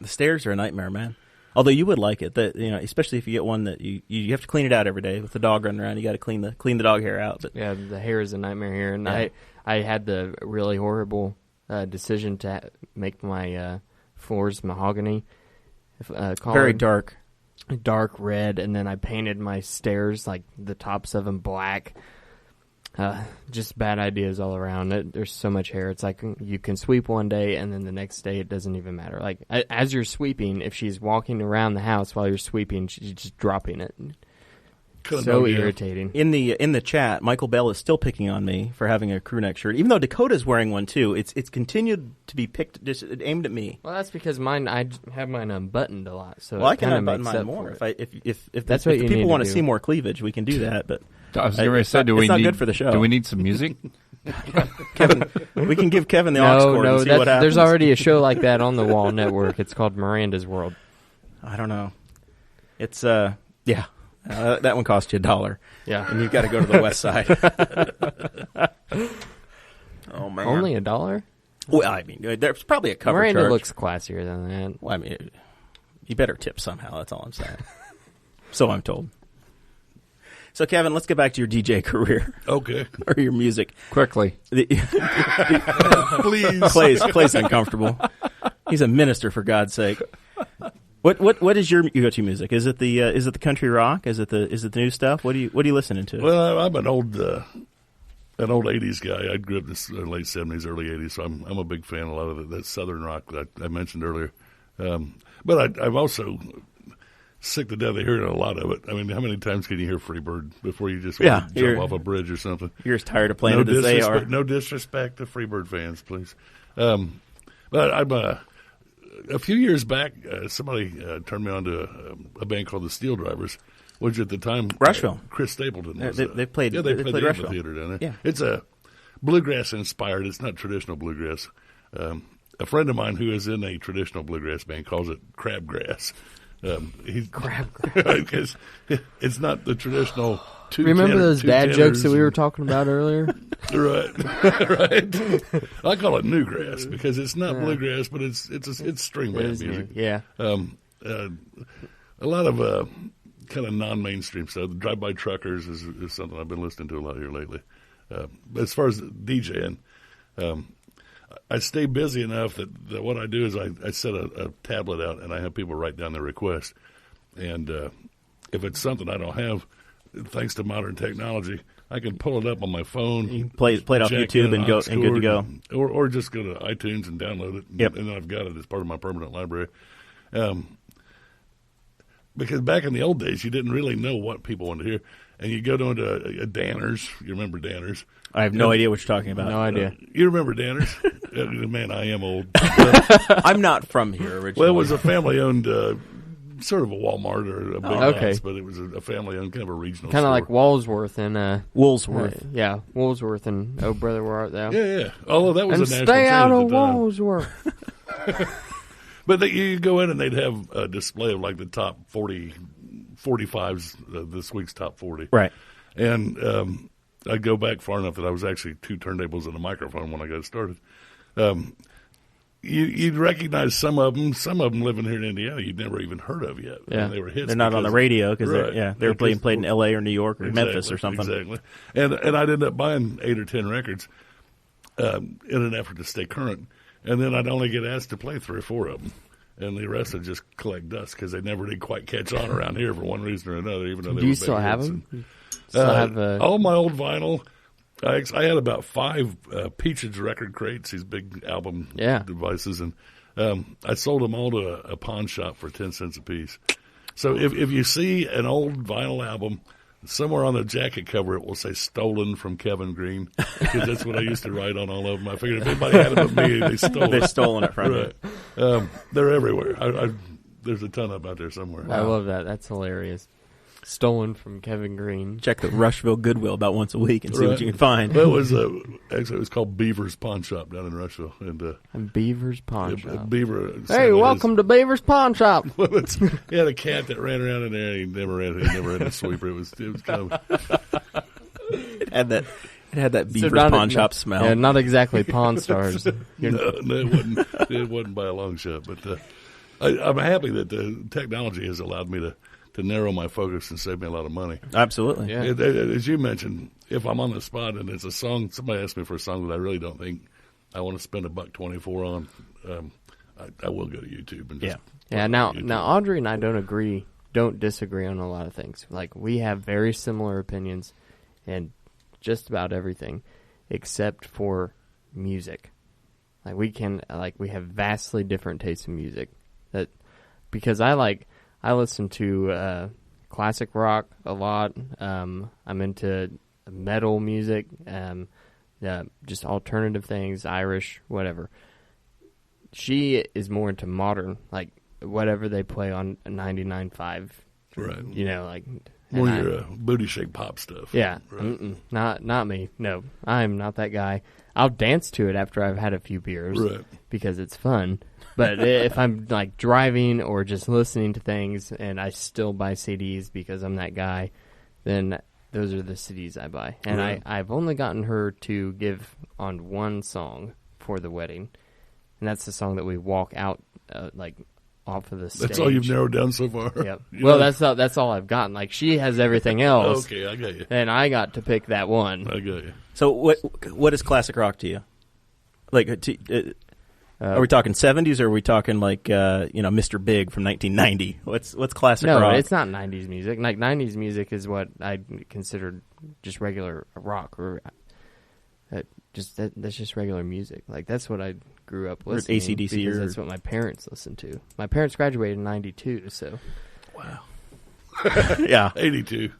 stairs are a nightmare, man. Although you would like it, especially if you get one that you have to clean it out every day with the dog running around. You got to clean the dog hair out. But Yeah, the hair is a nightmare here, and Yeah. I had the really horrible decision to make my floors mahogany. very dark. Dark red, and then I painted my stairs, like the tops of them, black. Just bad ideas all around. There's so much hair. It's like you can sweep one day, and then the next day it doesn't even matter. Like as you're sweeping, if she's walking around the house while you're sweeping, she's just dropping it. So irritating. In the chat, Michael Bell is still picking on me for having a crew neck shirt, even though Dakota's wearing one too. It's continued to be picked, just aimed at me. Well, that's because I have mine unbuttoned a lot. So Well, I it can kinda unbutton makes mine up more. for it. If That's what the you people need want to to do. see more cleavage, we can do that. But I was going to say, it's not good for the show. Do we need some music? Kevin, we can give Kevin the aux cord and see what happens. There's already a show like that on the Wall Network. It's called Miranda's World. I don't know. It's that one cost you $1. Yeah, and you've got to go to the west side. Oh man, only $1. Well, I mean, there's probably a cover Miranda charge. looks classier than that. Well, I mean, you better tip somehow. That's all I'm saying. So I'm told. So, Kevin, let's get back to your DJ career. Okay. Or your music. Quickly. Please. Clay's uncomfortable. He's a minister, for God's sake. What is your go-to music? Is it the country rock? Is it the new stuff? What are you listening to? Well, I'm an old 80s guy. I grew up in the late 70s, early 80s, so I'm a big fan of a lot of that southern rock that I mentioned earlier. But I'm also sick to death of hearing a lot of it. I mean, how many times can you hear Freebird before you just want to jump off a bridge or something? You're as tired of playing it as they are. No disrespect to Freebird fans, please. But I'm a few years back, somebody turned me on to a band called the Steel Drivers, which at the time Rushville. Chris Stapleton was. They played. Yeah, they played the Rushville. amphitheater down there. Yeah. It's a bluegrass inspired. It's not traditional bluegrass. A friend of mine who is in a traditional bluegrass band calls it crabgrass. Crabgrass. Because it's not the traditional. Remember those dad jokes that we were talking about earlier? Right. I call it newgrass because it's not bluegrass, but it's string band music. Yeah. A lot of kind of non-mainstream stuff. Drive-by truckers is something I've been listening to a lot here lately. But as far as DJing, I stay busy enough that what I do is I set a tablet out and I have people write down their request. And if it's something I don't have, thanks to modern technology, I can pull it up on my phone. You play it off jack YouTube in and go and good to go. Or just go to iTunes and download it. Yep. And then I've got it as part of my permanent library. Because back in the old days, you didn't really know what people wanted to hear. And you go down to a Danner's. You remember Danner's? I have no idea what you're talking about. No idea. You remember Danner's? Man, I am old. I'm not from here originally. Well, it was a family-owned, sort of a Walmart or a big okay. house, but it was a family-owned, kind of a regional Kind of store. like Walsworth and Woolsworth. yeah, Walsworth and Oh Brother Where Art Thou? Yeah. Although that was And a national stay chain out at of the time. Walsworth. But you go in and they'd have a display of like the top 45s, this week's top 40. Right. And I go back far enough that I was actually 2 turntables and a microphone when I got started. You'd recognize some of them living here in Indiana you'd never even heard of yet. Yeah. And they were hits. They're not on the radio because Right. they were played in L.A. or New York or Memphis or something. Exactly. And I'd end up buying 8 or 10 records in an effort to stay current. And then I'd only get asked to play 3 or 4 of them. And the rest would just collect dust because they never did quite catch on around here for one reason or another. Even though they Do were you big still have hits. them? Still have All my old vinyl. I had about 5 Peaches record crates, these big album devices, and I sold them all to a pawn shop for 10 cents a piece. So if you see an old vinyl album, somewhere on the jacket cover it will say "Stolen from Kevin Green," because that's what I used to write on all of them. I figured if anybody had it but me, they stole it. They've stolen it from Right. you. They're everywhere. There's a ton of them out there somewhere. I love that. That's hilarious. Stolen from Kevin Green. Check the Rushville Goodwill about once a week and see what you can find. That was actually it was called Beaver's Pawn Shop down in Rushville, and Beaver's Pawn Shop. Beaver. Hey, welcome to Beaver's Pawn Shop. He had a cat that ran around in there. And he never had a sweeper. It was kind of. It had that Beaver's Pawn Shop smell. Yeah, not exactly Pawn Stars. No, it wasn't by a long shot. But I'm happy that the technology has allowed me to narrow my focus and save me a lot of money. Absolutely. Yeah. As you mentioned, if I'm on the spot and it's a song, somebody asks me for a song that I really don't think I want to spend $1.24 on, I will go to YouTube and just Now YouTube. Audrey and I don't disagree on a lot of things. Like, we have very similar opinions and just about everything, except for music. Like, we have vastly different tastes in music. Because I listen to classic rock a lot. I'm into metal music, just alternative things, Irish, whatever. She is more into modern, like whatever they play on 99.5. Right. You know, like more your booty shake pop stuff. yeah, Right. not me. No, I'm not that guy. I'll dance to it after I've had a few beers because it's fun. But if I'm like driving or just listening to things and I still buy CDs because I'm that guy, then those are the CDs I buy. And I've only gotten her to give on one song for the wedding, and that's the song that we walk out off of the stage. That's all you've narrowed down so far? Yep. Well, that's all I've gotten. Like, she has everything else. Okay, I got you. And I got to pick that one. I got you. So what is classic rock to you? Like, are we talking 70s or are we talking like Mr. Big from 1990? What's classic rock? No, it's not 90s music. Like, 90s music is what I considered just regular rock, or that's just regular music. Like, that's what I grew up listening to. AC/DC because that's what my parents listened to. My parents graduated in 92, so. Wow. Yeah. 82.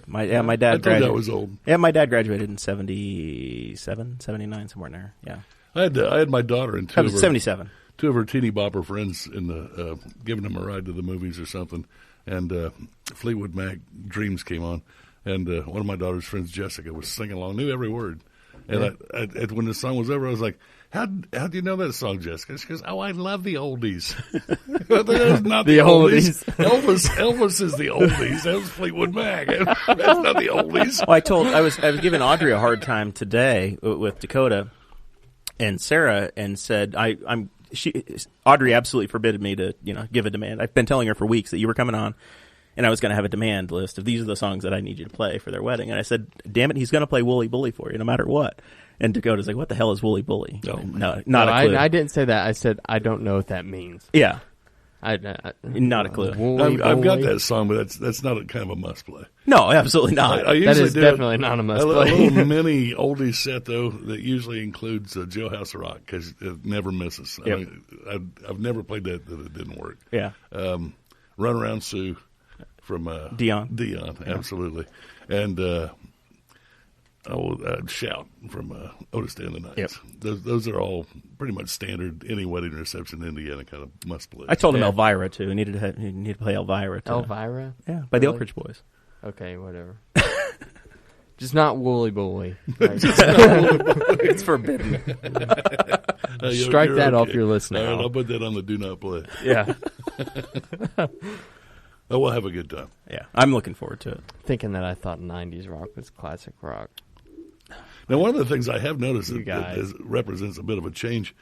My dad I thought graduated. that was old. Yeah, my dad graduated in 77, 79, somewhere in there. Yeah. I had my daughter and That was 77. two of her teeny bopper friends in the giving them a ride to the movies or something, and Fleetwood Mac Dreams came on, and one of my daughter's friends, Jessica, was singing along, knew every word. And I, when the song was over, I was like, "How do you know that song, Jessica?" She goes, "Oh, I love the oldies." That's not the oldies. Elvis is the oldies. That was Fleetwood Mac. That's not the oldies. Well, I was giving Audrey a hard time today with Dakota and Sarah, and said Audrey absolutely forbid me to give a demand. I've been telling her for weeks that you were coming on, and I was going to have a demand list of these are the songs that I need you to play for their wedding. And I said, "Damn it, he's going to play Wooly Bully for you no matter what." And Dakota's like, "What the hell is Wooly Bully?" No. No, not a clue. I didn't say that. I said I don't know what that means. Yeah. Not a clue. I've got that song, but that's not a kind of a must play. No, absolutely not. I That usually is do definitely not a must a play. little mini oldie set though that usually includes Jailhouse Rock because it never misses. Yep. I mean, I've never played that it didn't work. Yeah. Run Around Sue from Dion, absolutely, and Shout from Otis Day and the Knights. Yep. Those are all pretty much standard any wedding reception in Indiana kind of must play. I told him Elvira too. He needed to play Elvira too. Elvira? Yeah, by the Really? Oak Ridge Boys. Okay, whatever. Just not Wooly Bully. It's forbidden. Strike that off your list All now. right, I'll put that on the do not play. Yeah. Oh, we'll have a good time. Yeah, I'm looking forward to it. Thinking that I thought 90s rock was classic rock. Now, one of the things I have noticed You guys. that represents a bit of a change,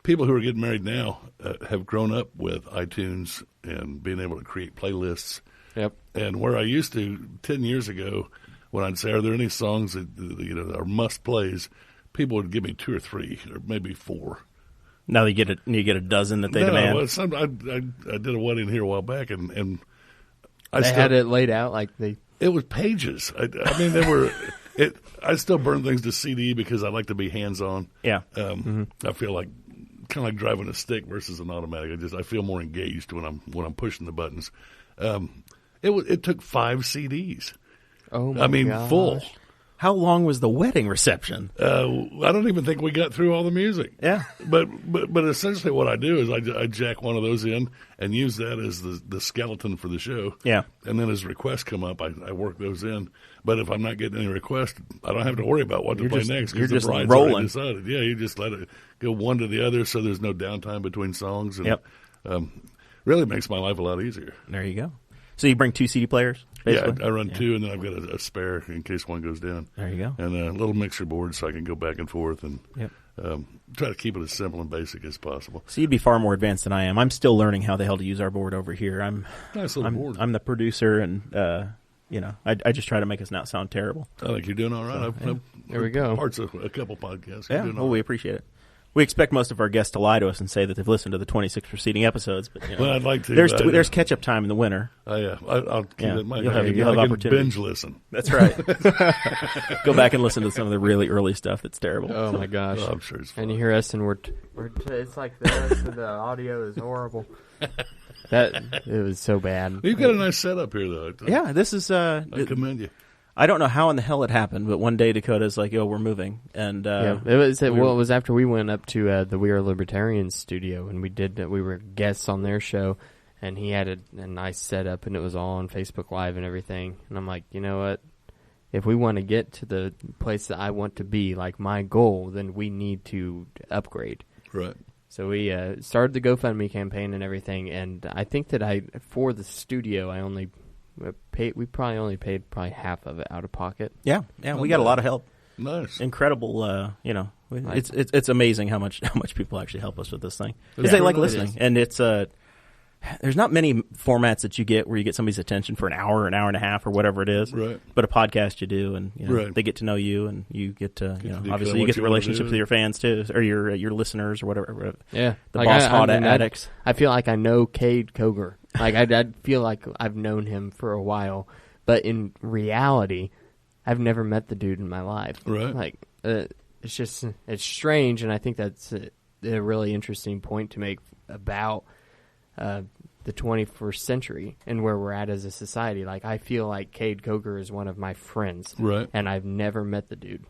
people who are getting married now have grown up with iTunes and being able to create playlists. Yep. And where I used to 10 years ago, when I'd say, "Are there any songs that are must plays?" people would give me 2 or 3 or maybe 4. Now you get a dozen that they demand. Well, I did a wedding here a while back, and They had it laid out like they. It was pages. I mean, they were. I still burn things to CD because I like to be hands on. Yeah. I feel like kind of like driving a stick versus an automatic. I feel more engaged when I'm pushing the buttons. It took 5 CDs. Oh my gosh. Full. How long was the wedding reception? I don't even think we got through all the music. Yeah. But essentially what I do is I jack one of those in and use that as the skeleton for the show. Yeah. And then as requests come up, I work those in. But if I'm not getting any requests, I don't have to worry about what to play next. You're because just the bride's rolling. already decided. Yeah, you just let it go one to the other so there's no downtime between songs. And, Yep. Really makes my life a lot easier. There you go. So you bring 2 CD players? Basically? Yeah, I run 2, and then I've got a spare in case one goes down. There you go. And a little mixer board so I can go back and forth and Yep. try to keep it as simple and basic as possible. So you'd be far more advanced than I am. I'm still learning how the hell to use our board over here. Nice little board. I'm the producer, and I just try to make us not sound terrible. I think you're doing all right. I've There we go. Parts of a couple podcasts. You're Yeah, doing well, all we right. appreciate it. We expect most of our guests to lie to us and say that they've listened to the 26 preceding episodes, but Well, I'd like to. there's catch-up time in the winter. I'll keep Yeah, it in mind. you'll have I can opportunity. binge listen. That's right. Go back and listen to some of the really early stuff that's terrible. Oh my gosh. Oh, I'm sure it's fun. And you hear us, and it's like the audio is horrible. It was so bad. You've got a nice setup here, though. Yeah, this is. I commend you. I don't know how in the hell it happened, but one day Dakota's like, "Yo, we're moving," and It was after we went up to the We Are Libertarians studio, and we were guests on their show, and he had a nice setup, and it was all on Facebook Live and everything. And I'm like, you know what? If we want to get to the place that I want to be, like my goal, then we need to upgrade. Right. So we started the GoFundMe campaign and everything, and I think that for the studio, we probably only paid half of it out of pocket. yeah, we got a lot of help. Nice. Incredible, it's amazing how much people actually help us with this thing because Yeah, they like it listening, is. and it's there's not many formats that you get where you get somebody's attention for an hour and a half or whatever it is. Right. But a podcast you do, and Right. they get to know you, and you get to, to do obviously what you get the you wanna relationships do. with your fans too, or your listeners or whatever. Yeah, The Boss Hog addicts. I feel like I know Cade Coger. Like I feel like I've known him for a while, but in reality, I've never met the dude in my life. Right. Like it's strange, and I think that's a really interesting point to make about the 21st century and where we're at as a society. Like I feel like Cade Coger is one of my friends, Right. and I've never met the dude.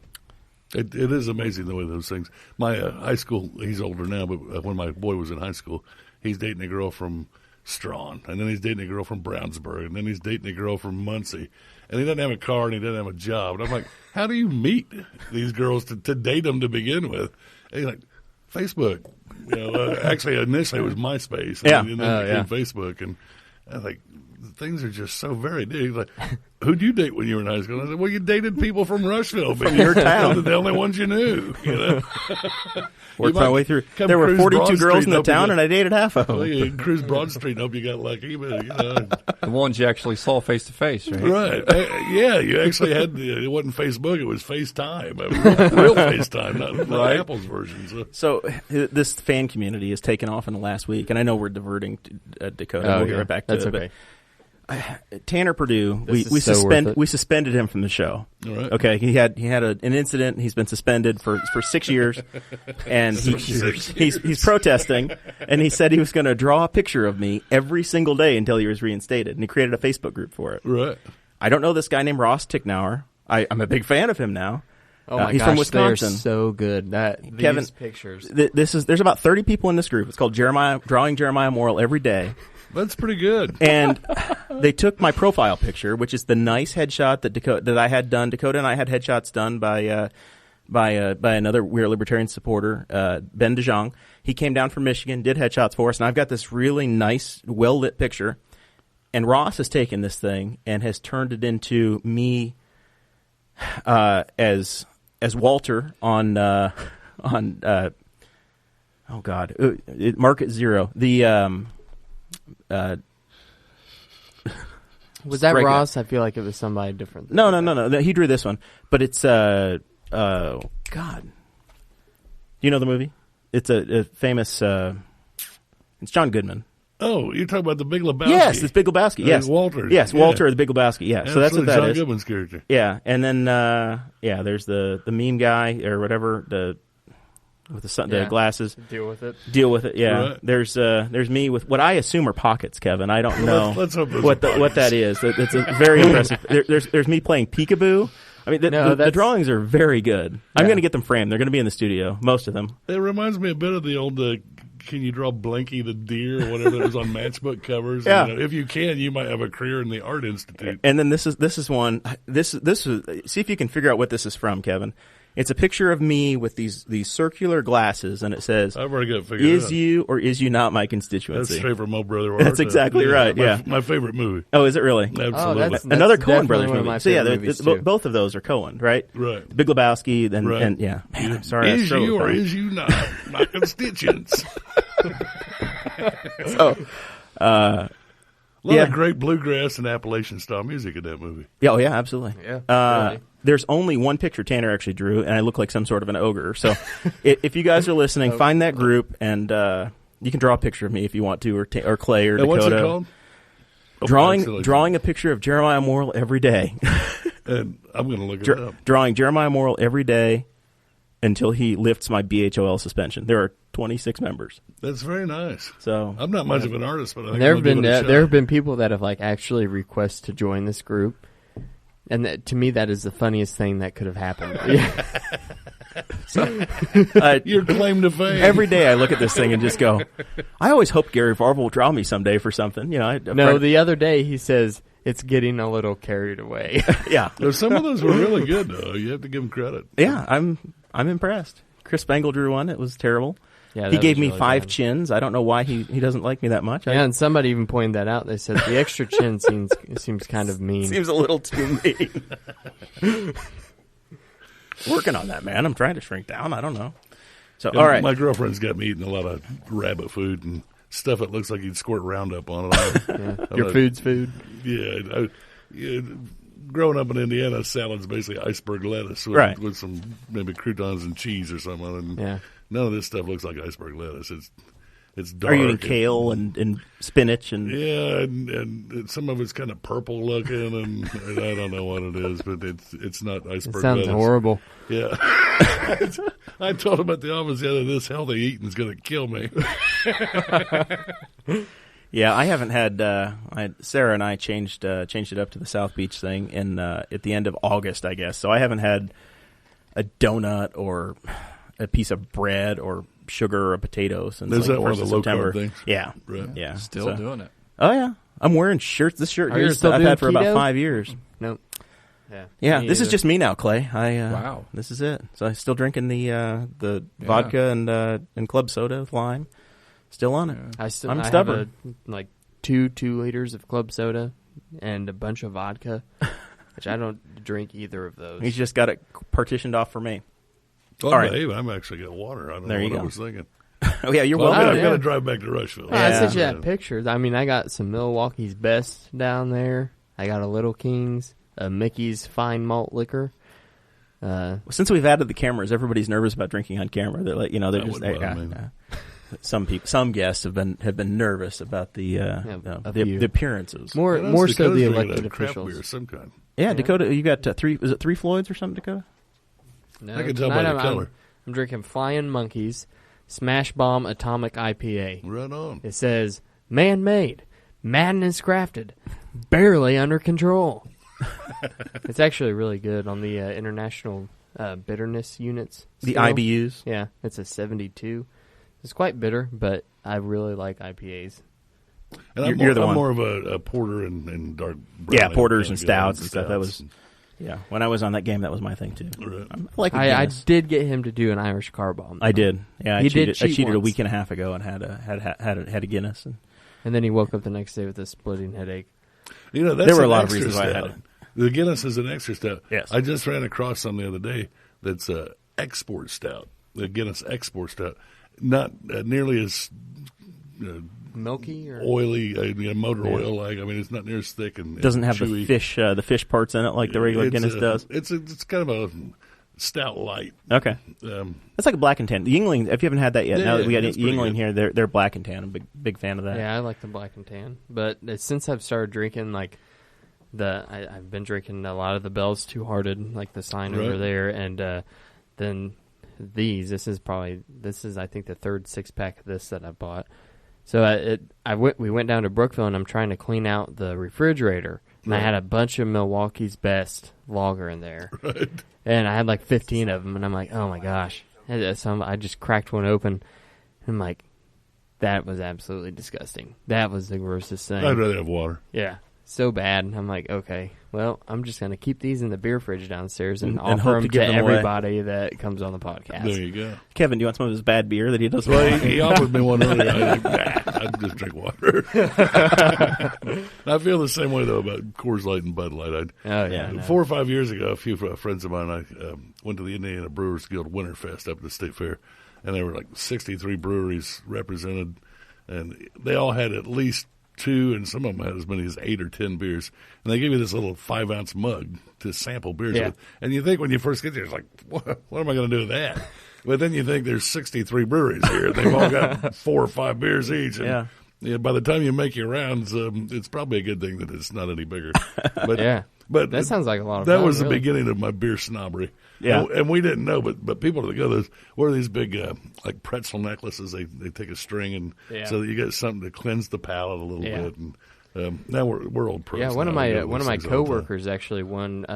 It is amazing the way those things. My high school, he's older now, but when my boy was in high school, he's dating a girl from Strawn, and then he's dating a girl from Brownsburg, and then he's dating a girl from Muncie, and he doesn't have a car and he doesn't have a job. And I'm like, how do you meet these girls to date them to begin with? And he's like, Facebook. Actually, initially it was MySpace, and then it became Facebook, and I was like, things are just so varied. He's like, who'd you date when you were in high school? I said, well, you dated people from Rushville, from your town. They're the only ones you knew. Worked my way through. There were 42 girls in the town, and I dated half of them. Well, you cruised Broad Street and hope you got lucky. But, The ones you actually saw face to face, right? Right. Yeah, you actually had it wasn't Facebook, it was FaceTime. I mean, real FaceTime, not Apple's version. So this fan community has taken off in the last week, and I know we're diverting to Dakota. We'll get right back to That's it. okay. Tanner Perdew, we suspended him from the show. All right. Okay, he had an incident. He's been suspended for 6 years, and he's protesting. And he said he was going to draw a picture of me every single day until he was reinstated. And he created a Facebook group for it. Right. I don't know this guy named Ross Ticknauer. I'm a big fan of him now. Oh my he's gosh, from Wisconsin. They're so good. Kevin, these pictures. There's about 30 people in this group. It's called Drawing Jeremiah Morrell Every Day. That's pretty good. And they took my profile picture, which is the nice headshot that I had done. Dakota and I had headshots done by another We're Libertarian supporter, Ben DeJong. He came down from Michigan, did headshots for us, and I've got this really nice, well-lit picture. And Ross has taken this thing and has turned it into me as Walter on Market Zero. Was that Right Ross? I feel like it was somebody different. No. He drew this one, but it's God. Do you know the movie? It's a famous. It's John Goodman. Oh, you're talking about the Big Lebowski. Yes, it's Big Lebowski. Yes, Walter. Yes, Walter, the Big Lebowski. Yeah, so that's what that John is. Goodman's character. Yeah, and then there's the meme guy or whatever with the glasses. Deal with it. Yeah. Right. There's me with what I assume are pockets, Kevin. I don't know Let's hope those what are what that is. It's a very impressive. There's me playing peekaboo. I mean, the drawings are very good. I'm going to get them framed. They're going to be in the studio, most of them. It reminds me a bit of the old Can You Draw Blinky the Deer or whatever that was on matchbook covers. Yeah. If you can, you might have a career in the Art Institute. And then this is one. This is see if you can figure out what this is from, Kevin. It's a picture of me with these circular glasses, and it says, I've already got it figured out. "Is you or is you not my constituency?" That's straight from Mo Brother Art. That's exactly right. My favorite movie. Oh, is it really? Absolutely. That's Another Coen Brothers definitely one of movie. my So yeah, favorite movies, too. both of those are Coen, right? Right. The Big Lebowski, Right. and yeah. Man, I'm sorry. Is you or is you not my constituents? So, A lot of great bluegrass and Appalachian style music in that movie. yeah, absolutely. Yeah, really. There's only one picture Tanner actually drew, and I look like some sort of an ogre. So, if you guys are listening, find that group, and you can draw a picture of me if you want to, or Clay or And Dakota. what's it called? Drawing a picture of Jeremiah Morrell every day. And I'm going to look it up. Drawing Jeremiah Morrell every day until he lifts my BHOL suspension. There are 26 members. That's very nice. So I'm not much of an artist, but I think There I'll have give been it a shot. there have been people that have actually requested to join this group, and to me that is the funniest thing that could have happened. Your claim to fame. every day I look at this thing and just go, I always hope Gary Varvel will draw me someday for something. The other day he says it's getting a little carried away. Yeah. Some of those were really good, though. You have to give him credit. Yeah, I'm impressed. Chris Spangle drew one. It was terrible. Yeah, he that gave was me really 5 bad. chins. I don't know why he doesn't like me that much. Yeah, and somebody even pointed that out. They said the extra chin seems kind of mean. Seems a little too mean. Working on that, man. I'm trying to shrink down. I don't know. So, Yeah, all right. My girlfriend's got me eating a lot of rabbit food and stuff that looks like you'd squirt Roundup on it. Your food's food. Yeah, growing up in Indiana, salad's basically iceberg lettuce with some maybe croutons and cheese or something. And Yeah. none of this stuff looks like iceberg lettuce. It's dark. Are you eating kale and spinach and? Yeah, and some of it's kind of purple looking, and I don't know what it is, but it's not It iceberg sounds lettuce. horrible. Yeah. I told him at the office the other day, this healthy eating is going to kill me. Yeah, I haven't had. Sarah and I changed it up to the South Beach thing at the end of August, I guess. So I haven't had a donut or a piece of bread or sugar or a potato since Is like that one of 1st the of low September. carb things? Yeah, Right. yeah. Still doing it. Oh yeah, I'm wearing shirts. This shirt Are here you is still I've doing had for about keto? 5 years. Nope. Yeah, Me this is either. just me now, Clay. Wow. This is it. So I'm still drinking the vodka and club soda with lime. Still on it. I'm I stubborn. have like 2 liters of club soda and a bunch of vodka. which I don't drink either of those. He's just got it partitioned off for me. Oh, All right. Dave, I'm actually got water. I don't There know you what I go. was thinking. Oh, yeah, you're Well, welcome. I've yeah. got to drive back to Rushville. Oh, I Yeah. sent you that picture. I mean, I got some Milwaukee's Best down there. I got a Little King's, a Mickey's Fine Malt Liquor. Since we've added the cameras, everybody's nervous about drinking on camera. They're like, they're That just wouldn't bother me. some guests have been nervous about the few. the appearances. More What else? so the Dakota's drinking elected a craft officials. beer of some kind. Yeah, Dakota, you got three. Is it 3 Floyds or something, Dakota? No, I can tell by tonight the color. I'm drinking Flying Monkeys Smash Bomb Atomic IPA. Right on. It says, man-made, madness crafted, barely under control. It's actually really good on the international bitterness units. The scale. IBUs. Yeah, it's a 72. It's quite bitter, but I really like IPAs. And You're the I'm one. more of a porter and dark brown. Yeah, porters ale and kind of stouts guy. and stuff. That was, when I was on that game, that was my thing too. Right. I like a I Guinness. did get him to do an Irish car bomb. I did. Yeah, I He cheated. did cheat I cheated a once. week and a half ago and had a Guinness. And then he woke up the next day with a splitting headache. That's There were a an lot of extra reasons why I had stout. it. The Guinness is an extra stout. Yes. I just ran across some the other day that's a export stout. The Guinness export stout, not nearly as Milky or oily, motor oil like. I mean, it's not near as thick and Doesn't have chewy. the fish parts in it like the regular Guinness does. It's kind of a stout light. Okay, that's like a black and tan. The Yingling, if you haven't had that yet, Yeah, now that we got it's pretty Yingling good. here, they're black and tan. I'm a big fan of that. Yeah, I like the black and tan. But since I've started drinking, like I've been drinking a lot of the Bell's Two Hearted, like the sign over Right. there, and then this is I think the third 6-pack of this that I bought. So we went down to Brookville, and I'm trying to clean out the refrigerator, and I had a bunch of Milwaukee's Best lager in there, Right. and I had like 15 of them, and I'm like, oh my gosh! And so I just cracked one open, and I'm like, that was absolutely disgusting. That was the grossest thing. I'd rather have water. Yeah, so bad. And I'm like, okay, well, I'm just going to keep these in the beer fridge downstairs and And offer hope them to to give them away. everybody that comes on the podcast. There you go. Kevin, do you want some of his bad beer that he does? Well, he offered me one earlier. I was like, nah, I'd just drink water. I feel the same way, though, about Coors Light and Bud Light. Oh, yeah. no. 4 or 5 years ago, a few friends of mine, I went to the Indiana Brewers Guild Winterfest up at the State Fair, and there were like 63 breweries represented, and they all had at least 2, and some of them had as many as 8 or 10 beers. And they give you this little 5-ounce mug to sample beers Yeah. with. And you think when you first get there, it's like, what am I going to do with that? But then you think there's 63 breweries here. They've all got 4 or 5 beers each. And Yeah. by the time you make your rounds, it's probably a good thing that it's not any bigger. But, Yeah. but That sounds like a lot of that fun, was the really. beginning of my beer snobbery. Yeah. And we didn't know, but people that go, those what are these big like pretzel necklaces? They take a string and Yeah. so that you get something to cleanse the palate a little Yeah. bit. And now we're old pros. Yeah, one of now. We my do one of these my things all the time. coworkers actually won.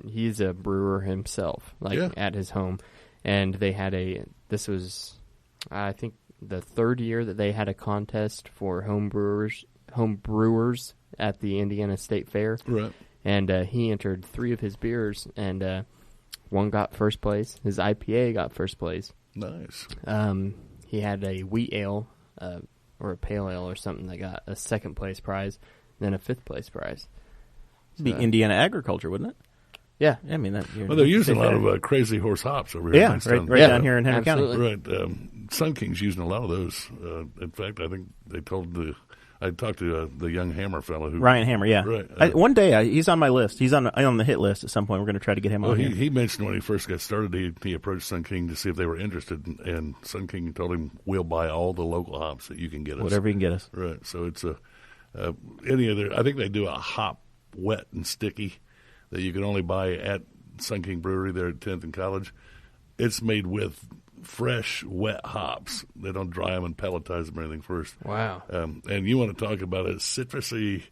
He's a brewer himself, at his home, and they had this was, I think, the 3rd year that they had a contest for home brewers at the Indiana State Fair. Right. And he entered 3 of his beers, and one got first place. His IPA got first place. Nice. He had a wheat ale or a pale ale or something that got a 2nd place prize, then a 5th place prize. Be Indiana agriculture, wouldn't it? Yeah. I mean, Well, they're using a lot of Crazy Horse hops over here. Yeah, Thanks, right Tom. down here in Henry absolutely. County. Right. Sun King's using a lot of those. In fact, I think they told I talked to the young Hammer fellow who Ryan Hammer, yeah. Right. One day, he's on my list. He's on the hit list at some point. We're going to try to get him Well, on here. he mentioned when he first got started, he approached Sun King to see if they were interested, and Sun King told him, "We'll buy all the local hops that you can get us." Whatever you can get us. Right. So it's any other. I think they do a hop wet and sticky that you can only buy at Sun King Brewery there at 10th and College. It's made with fresh, wet hops. They don't dry them and pelletize them or anything first. Wow. And you want to talk about a citrusy,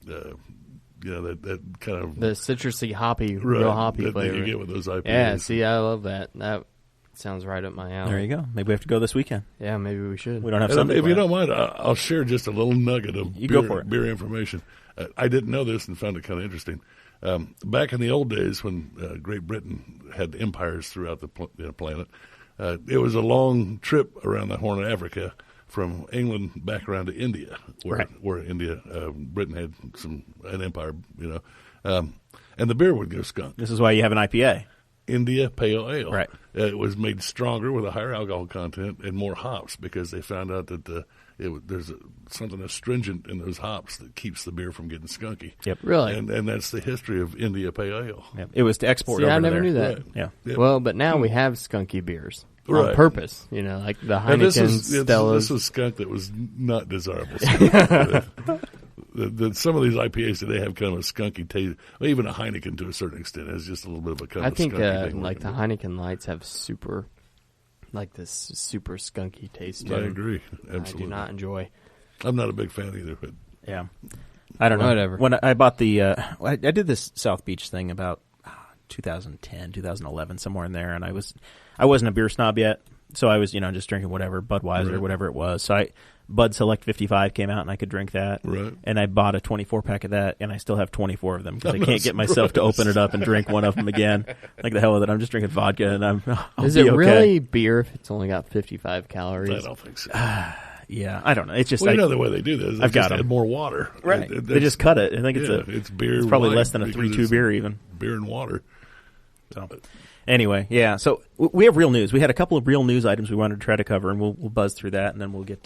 that kind of The citrusy, hoppy, right, real hoppy that flavor. you get with those IPAs. Yeah, see, I love that. That sounds right up my alley. There you go. Maybe we have to go this weekend. Yeah, maybe we should. We don't have And Sunday. if you planned. don't mind, I'll share just a little nugget of You beer, go for it. beer information. I didn't know this and found it kind of interesting. Back in the old days when Great Britain had empires throughout the planet, it was a long trip around the Horn of Africa from England back around to India, Right. where India, Britain had an empire, and the beer would go skunk. This is why you have an IPA. India Pale Ale. Right. It was made stronger with a higher alcohol content and more hops because they found out that there's something astringent in those hops that keeps the beer from getting skunky. Yep. Really? And that's the history of India Pale Ale. Yep. It was to export See, over I to never there. knew that. Right. Yeah. Yep. Well, but now we have skunky beers on Right. purpose. Like the And this Heineken, was Stellas. skunk that was not desirable. Some of these IPAs today have kind of a skunky taste. Well, even a Heineken to a certain extent has just a little bit of a kind I of think skunky thing. like the Heineken Lights have super skunky taste to I them. agree. I Absolutely. do not enjoy. I'm not a big fan either, but Yeah. I don't know. Whatever. When I bought the, I did this South Beach thing about 2010, 2011, somewhere in there, and I wasn't a beer snob yet, so I was, just drinking whatever, Budweiser, Right. whatever it was. So Bud Select 55 came out, and I could drink that. Right. And I bought a 24-pack of that, and I still have 24 of them because I can't get myself to open it up and drink one of them again. Like the hell with it. I'm just drinking vodka, and I'll Is be it okay. really beer if it's only got 55 I calories? don't think so. Yeah, I don't know. It's just Well, like, the way they do this. They I've got just add 'em. more water. right. It- They just cut it. I think it's beer. it's probably wine less than a because 3.2 it's beer even. Beer and water. So, anyway, yeah. So we have real news. We had a couple of real news items we wanted to try to cover, and we'll buzz through that, and then we'll get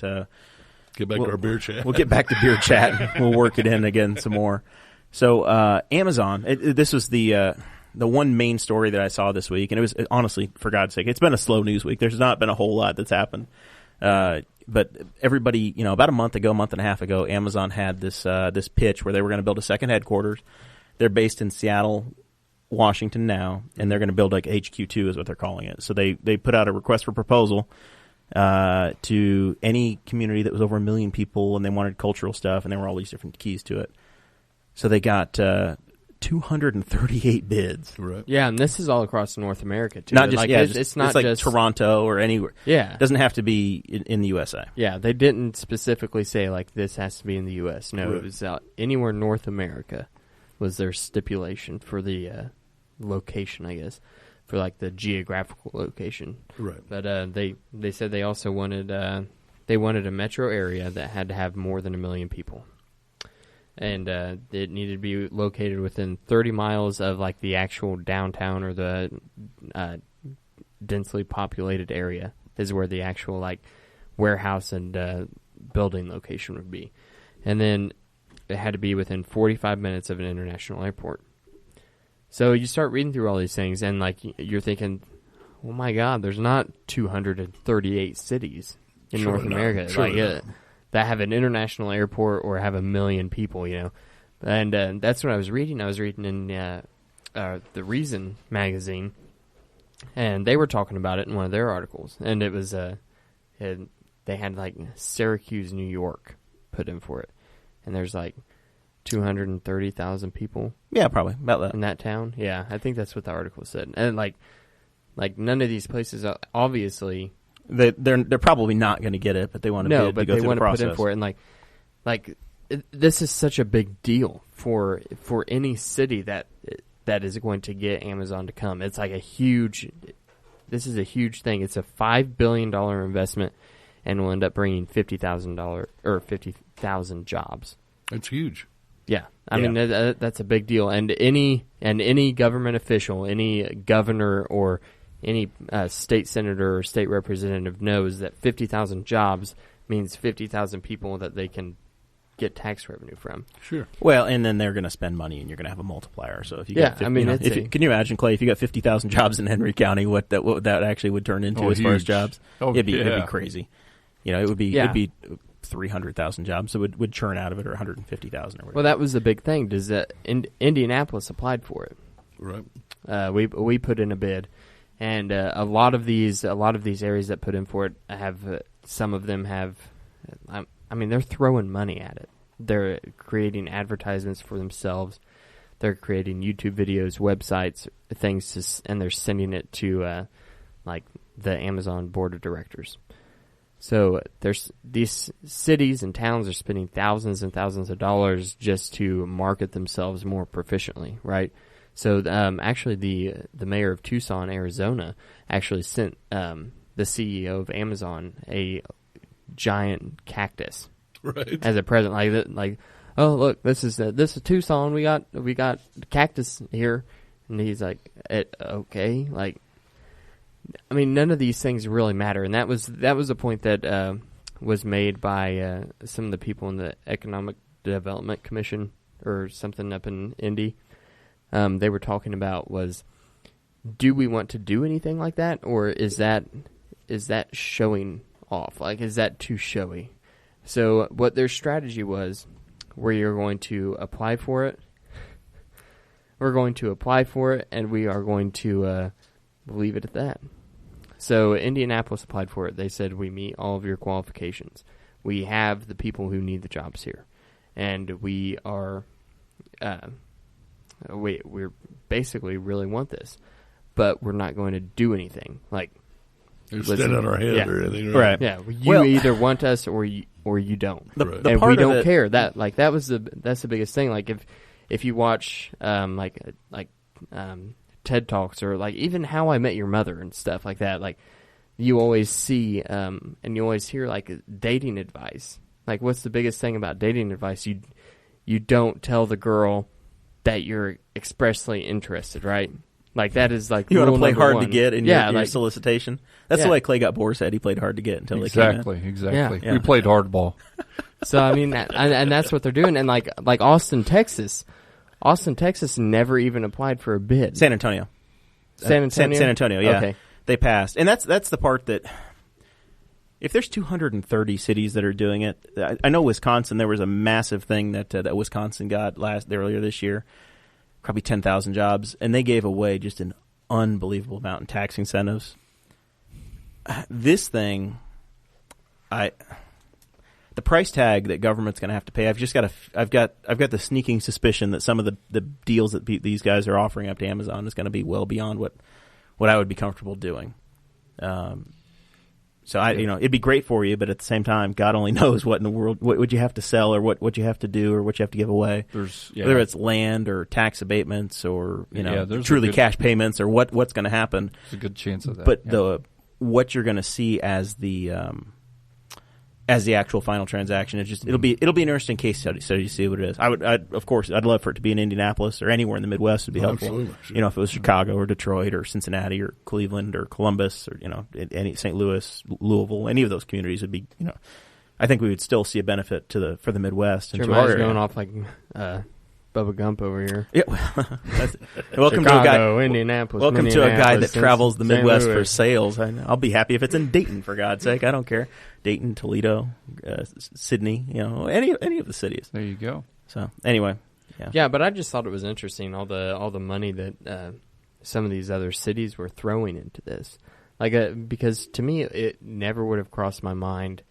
Get back to our beer chat. we'll get back to beer chat. And we'll work it in again some more. So Amazon. This was the one main story that I saw this week, and it was honestly, for God's sake, it's been a slow news week. There's not been a whole lot that's happened. But everybody, about a month and a half ago, Amazon had this pitch where they were going to build a second headquarters. They're based in Seattle, Washington now, and they're going to build like HQ2 is what they're calling it. So they put out a request for proposal to any community that was over 1 million people, and they wanted cultural stuff, and there were all these different keys to it. So they got 238 bids. Right. Yeah, and this is all across North America too. Not just like, yeah, it's not like just Toronto or anywhere. Yeah. It doesn't have to be in the USA. Yeah, they didn't specifically say like this has to be in the U.S. No, Right. it was anywhere North America was their stipulation for the location, I guess, for like the geographical location. Right. But they said they also wanted a metro area that had to have more than 1 million people, and it needed to be located within 30 miles of like the actual downtown or the densely populated area is where the actual like warehouse and building location would be, and then it had to be within 45 minutes of an international airport. So you start reading through all these things, and like you're thinking, "Oh my God, there's not 238 cities in Surely North not. America Surely not. that have an international airport or have 1 million people." And that's what I was reading. I was reading in the Reason magazine, and they were talking about it in one of their articles, and it was they had like Syracuse, New York, put in for it, and there's like 230,000 people Yeah, probably about that. in that town. Yeah, I think that's what the article said. And like none of these places obviously They're probably not going to get it, but they want to no, bid but to go they through want the to process. put in for it. And this is such a big deal for any city that is going to get Amazon to come. It's like this is a huge thing. It's a $5 billion investment, and will end up bringing $50,000 jobs. It's huge. Yeah, I Yeah. mean that's a big deal, and any government official, any governor or any state senator or state representative knows that 50,000 jobs means 50,000 people that they can get tax revenue from. Sure. Well, and then they're going to spend money, and you're going to have a multiplier. So if you Yeah, got 50, I mean, can you imagine, Clay, if you got 50,000 jobs in Henry County, what that actually would turn into as far as huge. jobs? Oh, it'd be yeah. crazy. It would be Yeah. it'd be 300,000 jobs. So would churn out of it, or 150,000 or whatever. Well, that was the big thing. Does Indianapolis applied for it? Right. We put in a bid, and a lot of these areas that put in for it have some of them have. I mean, they're throwing money at it. They're creating advertisements for themselves. They're creating YouTube videos, websites, things, and they're sending it to like the Amazon board of directors. So there's these cities and towns are spending thousands and thousands of dollars just to market themselves more proficiently, right? So actually, the mayor of Tucson, Arizona, actually sent the CEO of Amazon a giant cactus Right. as a present. Like, oh look, this is Tucson. We got cactus here, and he's like, okay, like, I mean, none of these things really matter, and that was a point that was made by some of the people in the Economic Development Commission or something up in Indy. They were talking about was, do we want to do anything like that, or is that showing off? Like, is that too showy? So what their strategy was, where you're going to apply for it, we're going to apply for it, and we are going to leave it at that. So Indianapolis applied for it. They said, we meet all of your qualifications. We have the people who need the jobs here, and we are we're basically really want this, but we're not going to do anything. Like, Stand on our head or anything. Right. Yeah, you either want us or you don't. The and part we of don't it, care. That's the biggest thing. Like if you watch TED Talks or like even How I Met Your Mother and stuff like that, like you always see and you always hear like dating advice. Like, what's the biggest thing about dating advice? You don't tell the girl that you're expressly interested, right? Like, that is like you want to play hard one. to get in your solicitation. That's the way Clay got Boar's head. He played hard to get until they came in. Exactly. Yeah. We played hardball. So I mean, and that's what they're doing. And like Austin, Texas never even applied for a bid. San Antonio. San Antonio, yeah. Okay. They passed. And that's the part that, if there's 230 cities that are doing it, I know Wisconsin, there was a massive thing that Wisconsin got earlier this year, probably 10,000 jobs, and they gave away just an unbelievable amount in tax incentives. This thing, the price tag that government's going to have to pay, I've got the sneaking suspicion that some of the deals that these guys are offering up to Amazon is going to be well beyond what I would be comfortable doing. So it'd be great for you, but at the same time, God only knows what in the world, what would you have to sell or what you have to do or what you have to give away. Whether it's land or tax abatements or, truly cash payments or what's going to happen. There's a good chance of that. But what you're going to see as the actual final transaction, it'll be an interesting case study to see what it is. I'd love for it to be in Indianapolis or anywhere in the Midwest would be helpful. Absolutely, sure. If it was Chicago or Detroit or Cincinnati or Cleveland or Columbus or any St. Louis, Louisville, any of those communities would be I think we would still see a benefit for the Midwest and to our area. Going off like Bubba Gump over here. Yeah, welcome Chicago, to a guy. Indianapolis. Welcome to a guy that Minneapolis, travels the Midwest St. for Louis. sales. I'll be happy if it's in Dayton, for God's sake. I don't care. Dayton, Toledo, Sydney. Any of the cities. There you go. So anyway, Yeah, but I just thought it was interesting all the money that some of these other cities were throwing into this. Like, because to me, it never would have crossed my mind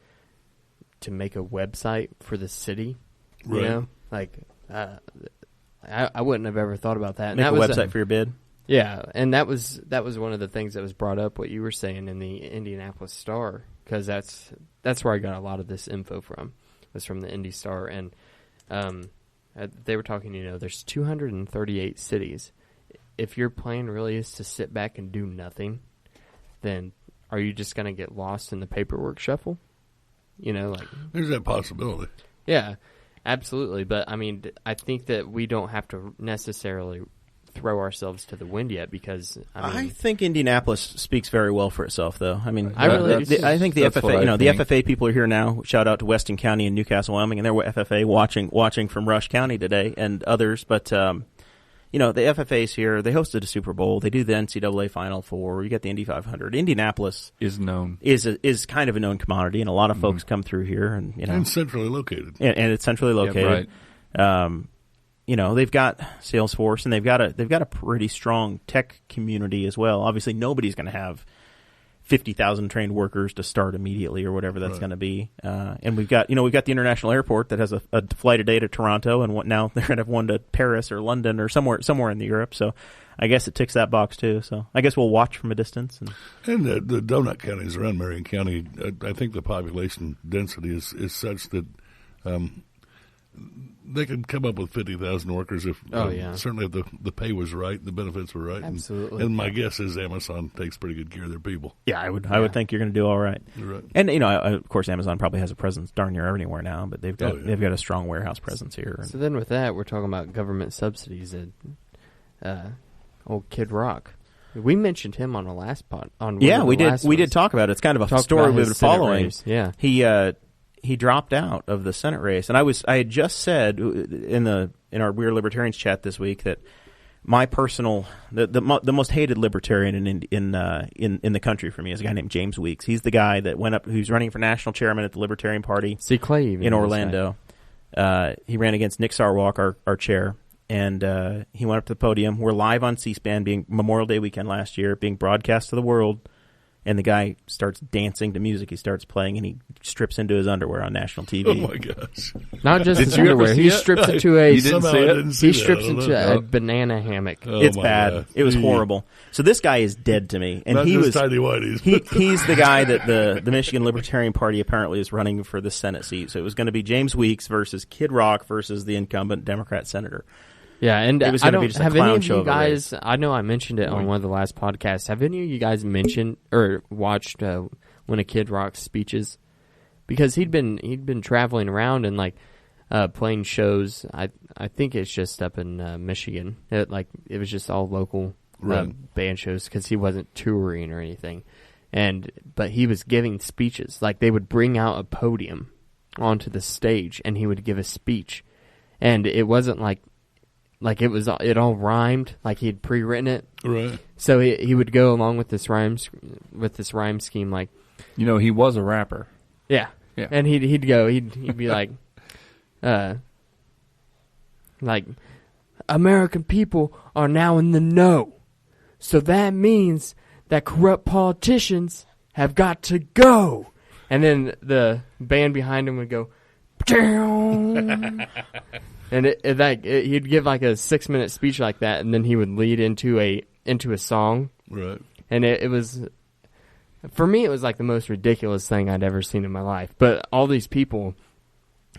to make a website for the city. Right. You know, like I wouldn't have ever thought about that. Make and a that was website for your bid. Yeah, and that was one of the things that was brought up. What you were saying in the Indianapolis Star, because that's where I got a lot of this info from. Was from the Indy Star, and they were talking. There's 238 cities. If your plan really is to sit back and do nothing, then are you just going to get lost in the paperwork shuffle? There's that possibility. Yeah, absolutely. But I mean, I think that we don't have to necessarily throw ourselves to the wind yet, because I think Indianapolis speaks very well for itself, though. I mean, I think the FFA, the FFA people are here now. Shout out to Weston County and Newcastle, Wyoming, and their FFA watching from Rush County today, and others. But the FFA's here. They hosted a Super Bowl. They do the NCAA Final Four. You get the Indy 500. Indianapolis is known is kind of a known commodity, and a lot of folks come through here, and centrally located. And it's centrally located. Yep, right. They've got Salesforce, and they've got a pretty strong tech community as well. Obviously, nobody's going to have 50,000 trained workers to start immediately or whatever that's going to be. And we've got the international airport that has a flight a day to Toronto, and now they're going to have one to Paris or London or somewhere in Europe. So I guess it ticks that box too. So I guess we'll watch from a distance. And the donut counties around Marion County, I think the population density is such that they could come up with 50,000 workers if certainly if the pay was right, the benefits were right. Absolutely. And my guess is Amazon takes pretty good care of their people. Yeah, I would think you're going to do all right. Right. And of course, Amazon probably has a presence darn near everywhere now, but they've got a strong warehouse presence here. So then, with that, we're talking about government subsidies at old Kid Rock. We mentioned him on the last pod. We did talk about it. It's kind of a story we've been following. Yeah, he dropped out of the Senate race, and I had just said in our We're Libertarians chat this week that my personal the most hated libertarian in the country for me is a guy named James Weeks. He's the guy that went up, who's running for national chairman at the Libertarian Party. See Clay in Orlando. He ran against Nick Sarwark, our chair. And he went up to the podium. We're live on C-SPAN, being Memorial Day weekend last year, being broadcast to the world. And the guy starts dancing to music. He starts playing, and he strips into his underwear on national TV. Oh my gosh! Not just his underwear. He strips into a. You didn't see it? He strips into a banana hammock. Oh, it's bad. God. It was horrible. So this guy is dead to me, and Not he just was tidy whities. He's the guy that the Michigan Libertarian Party apparently is running for the Senate seat. So it was going to be James Weeks versus Kid Rock versus the incumbent Democrat senator. Yeah, and it was I going to be don't just a have clown any of show you of a race. guys. I know I mentioned it on one of the last podcasts. Have any of you guys mentioned or watched one of Kid Rock's speeches? Because he'd been traveling around and playing shows. I think it's just up in Michigan. It was just all local band shows because he wasn't touring or anything. But he was giving speeches. Like they would bring out a podium onto the stage and he would give a speech, and it wasn't like it all rhymed, like he'd pre-written it. Right. So he would go along with this rhyme scheme, like, he was a rapper. Yeah. And he'd be like American people are now in the know, so that means that corrupt politicians have got to go. And then the band behind him would go, and he'd give like a 6-minute speech like that, and then he would lead into a song. Right. And it was, for me, it was like the most ridiculous thing I'd ever seen in my life. But all these people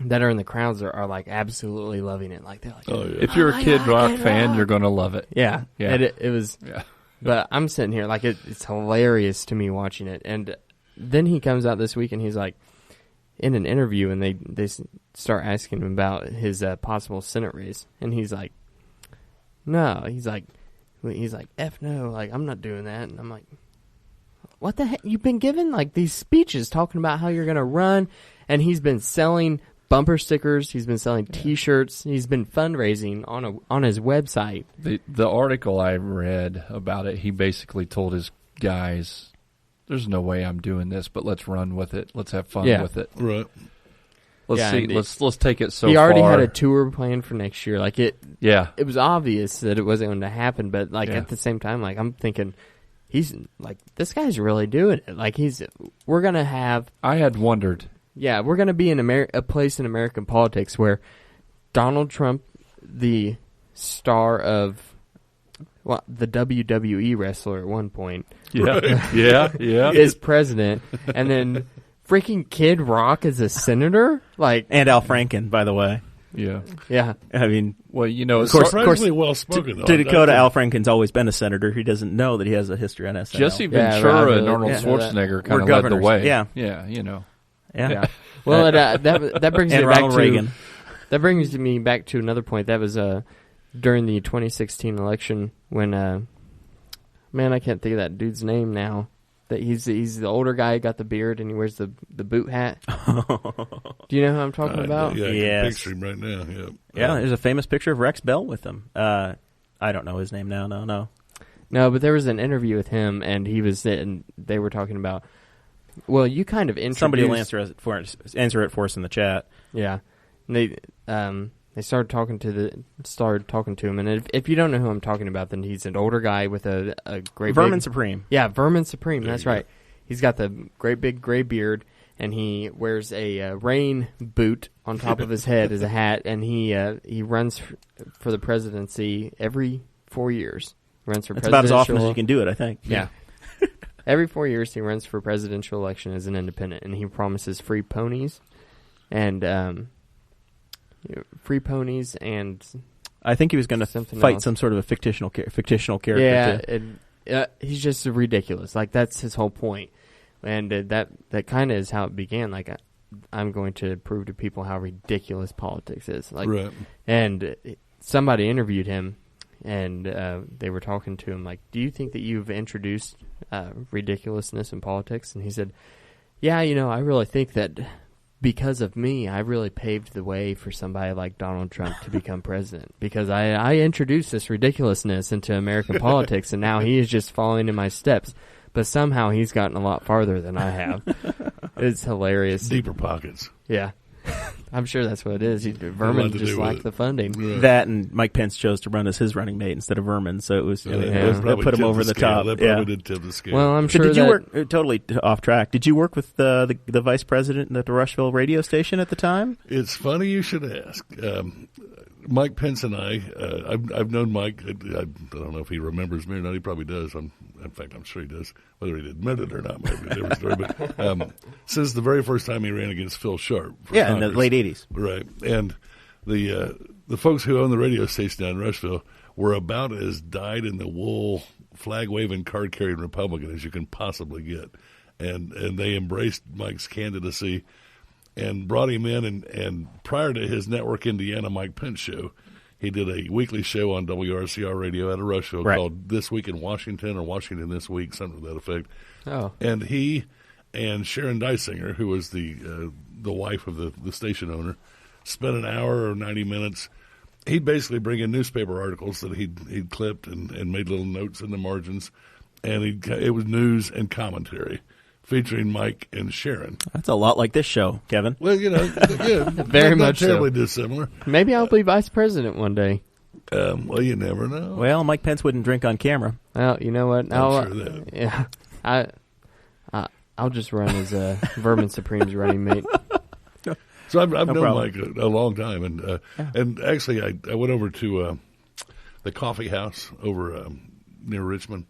that are in the crowds are like absolutely loving it. Like they're like, if you're a Kid Rock fan, you're going to love it. Yeah. Yeah. And it was. Yeah. But I'm sitting here like it's hilarious to me watching it. And then he comes out this week and he's like, in an interview, and they start asking him about his possible Senate race, and he's like, no, he's like, F no, like I'm not doing that. And I'm like, what the heck? You've been given like these speeches talking about how you're going to run, and he's been selling bumper stickers, he's been selling T-shirts, he's been fundraising on his website. The article I read about it, he basically told his guys, there's no way I'm doing this, but let's run with it. Let's have fun with it. Right. Let's see. Let's take it so far. He already had a tour planned for next year. Like it was obvious that it wasn't going to happen, but at the same time, like I'm thinking, he's like, this guy's really doing it. Like we're going to have. I had wondered. Yeah, we're going to be in a place in American politics where Donald Trump, the star of. Well, the WWE wrestler at one point. Yeah. Is president. And then freaking Kid Rock is a senator? And Al Franken, by the way. Yeah. Yeah. I mean, well, of course, well spoken. To Dakota, Al Franken's always been a senator. He doesn't know that he has a history on SNL. Jesse Ventura and Arnold Schwarzenegger kind of led the way. Yeah. Yeah, Yeah. Well, that brings me Ronald Reagan. That brings me back to another point. That was during the 2016 election when I can't think of that dude's name now. That he's the older guy, got the beard, and he wears the boot hat. Do you know who I'm talking about? Yeah, I can picture him right now. Yeah, there's a famous picture of Rex Bell with him. I don't know his name now. No, but there was an interview with him, and and they were talking about. Well, you kind of introduced. Somebody will answer it for us in the chat. Yeah, and they started talking to him, and if you don't know who I'm talking about, then he's an older guy with a great Vermin Supreme. Yeah, Vermin Supreme. That's right. He's got the great big gray beard, and he wears a rain boot on top of his head as a hat, and he runs for the presidency every 4 years. He runs for That's about as often as you can do it, I think. Yeah. Every 4 years, he runs for presidential election as an independent, and he promises free ponies, and Free Ponies and I think he was going to something fight else. some sort of a fictional character. Yeah, too. he's just ridiculous. Like, that's his whole point. And that kind of is how it began. Like, I'm going to prove to people how ridiculous politics is. Like, Right. And somebody interviewed him, and they were talking to him, like, do you think that you've introduced ridiculousness in politics? And he said, yeah, I really think that because of me, I really paved the way for somebody like Donald Trump to become president, because I introduced this ridiculousness into American politics, and now he is just following in my steps. But somehow he's gotten a lot farther than I have. It's hilarious. Deeper pockets. Yeah. I'm sure that's what it is. Vermin just lacked the funding. Right. That and Mike Pence chose to run as his running mate instead of Vermin, so it was That that put him over the top. That probably did tip the scale. Well, I'm So sure did you that work totally off track? Did you work with the vice president at the Rushville radio station at the time? It's funny you should ask. Mike Pence and I've known Mike. I don't know if he remembers me or not. He probably does. In fact, I'm sure he does. Whether he'd admit it or not might be a different story. But since the very first time he ran against Phil Sharp. In Congress, the late 80s. Right. And the folks who own the radio station down in Rushville were about as dyed-in-the-wool, flag-waving, card-carrying Republican as you can possibly get. And they embraced Mike's candidacy and brought him in, and prior to his Network Indiana Mike Pence show, he did a weekly show on WRCR radio out of Rushville called This Week in Washington or Washington This Week, something to that effect. Oh. And he and Sharon Dysinger, who was the wife of the station owner, spent an hour or 90 minutes. He'd basically bring in newspaper articles that he'd clipped and made little notes in the margins, and it was news and commentary featuring Mike and Sharon. That's a lot like this show, Kevin. Well, Very not much so. terribly dissimilar. maybe I'll be vice president one day. Well, you never know. Well, Mike Pence wouldn't drink on camera. Well, you know what? I'm sure of that. Yeah, I'll just run as a Vermin Supreme's running mate. So I've known problem. Mike a long time, and actually I went over to the coffee house over near Richmond,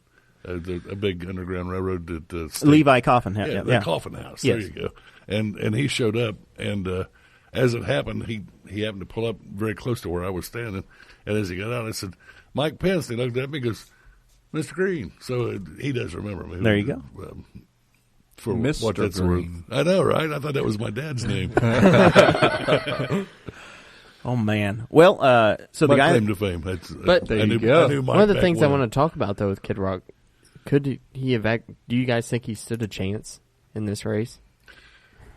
a big underground railroad that Levi Coffin. the Coffin House. Yes. There you go. And he showed up, and as it happened, he happened to pull up very close to where I was standing, and as he got out, I said, "Mike Pence." And he looked at me and goes, "Mr. Green." So he does remember me. There you go. For Mr. what that's Green. worth. I know, right? I thought that was my dad's name. Oh, man. Well, so the My guy... claim to fame. But there I you knew, go. I knew Mike One of the back things I when. want to talk about, though, with Kid Rock, could he have? Do you guys think he stood a chance in this race?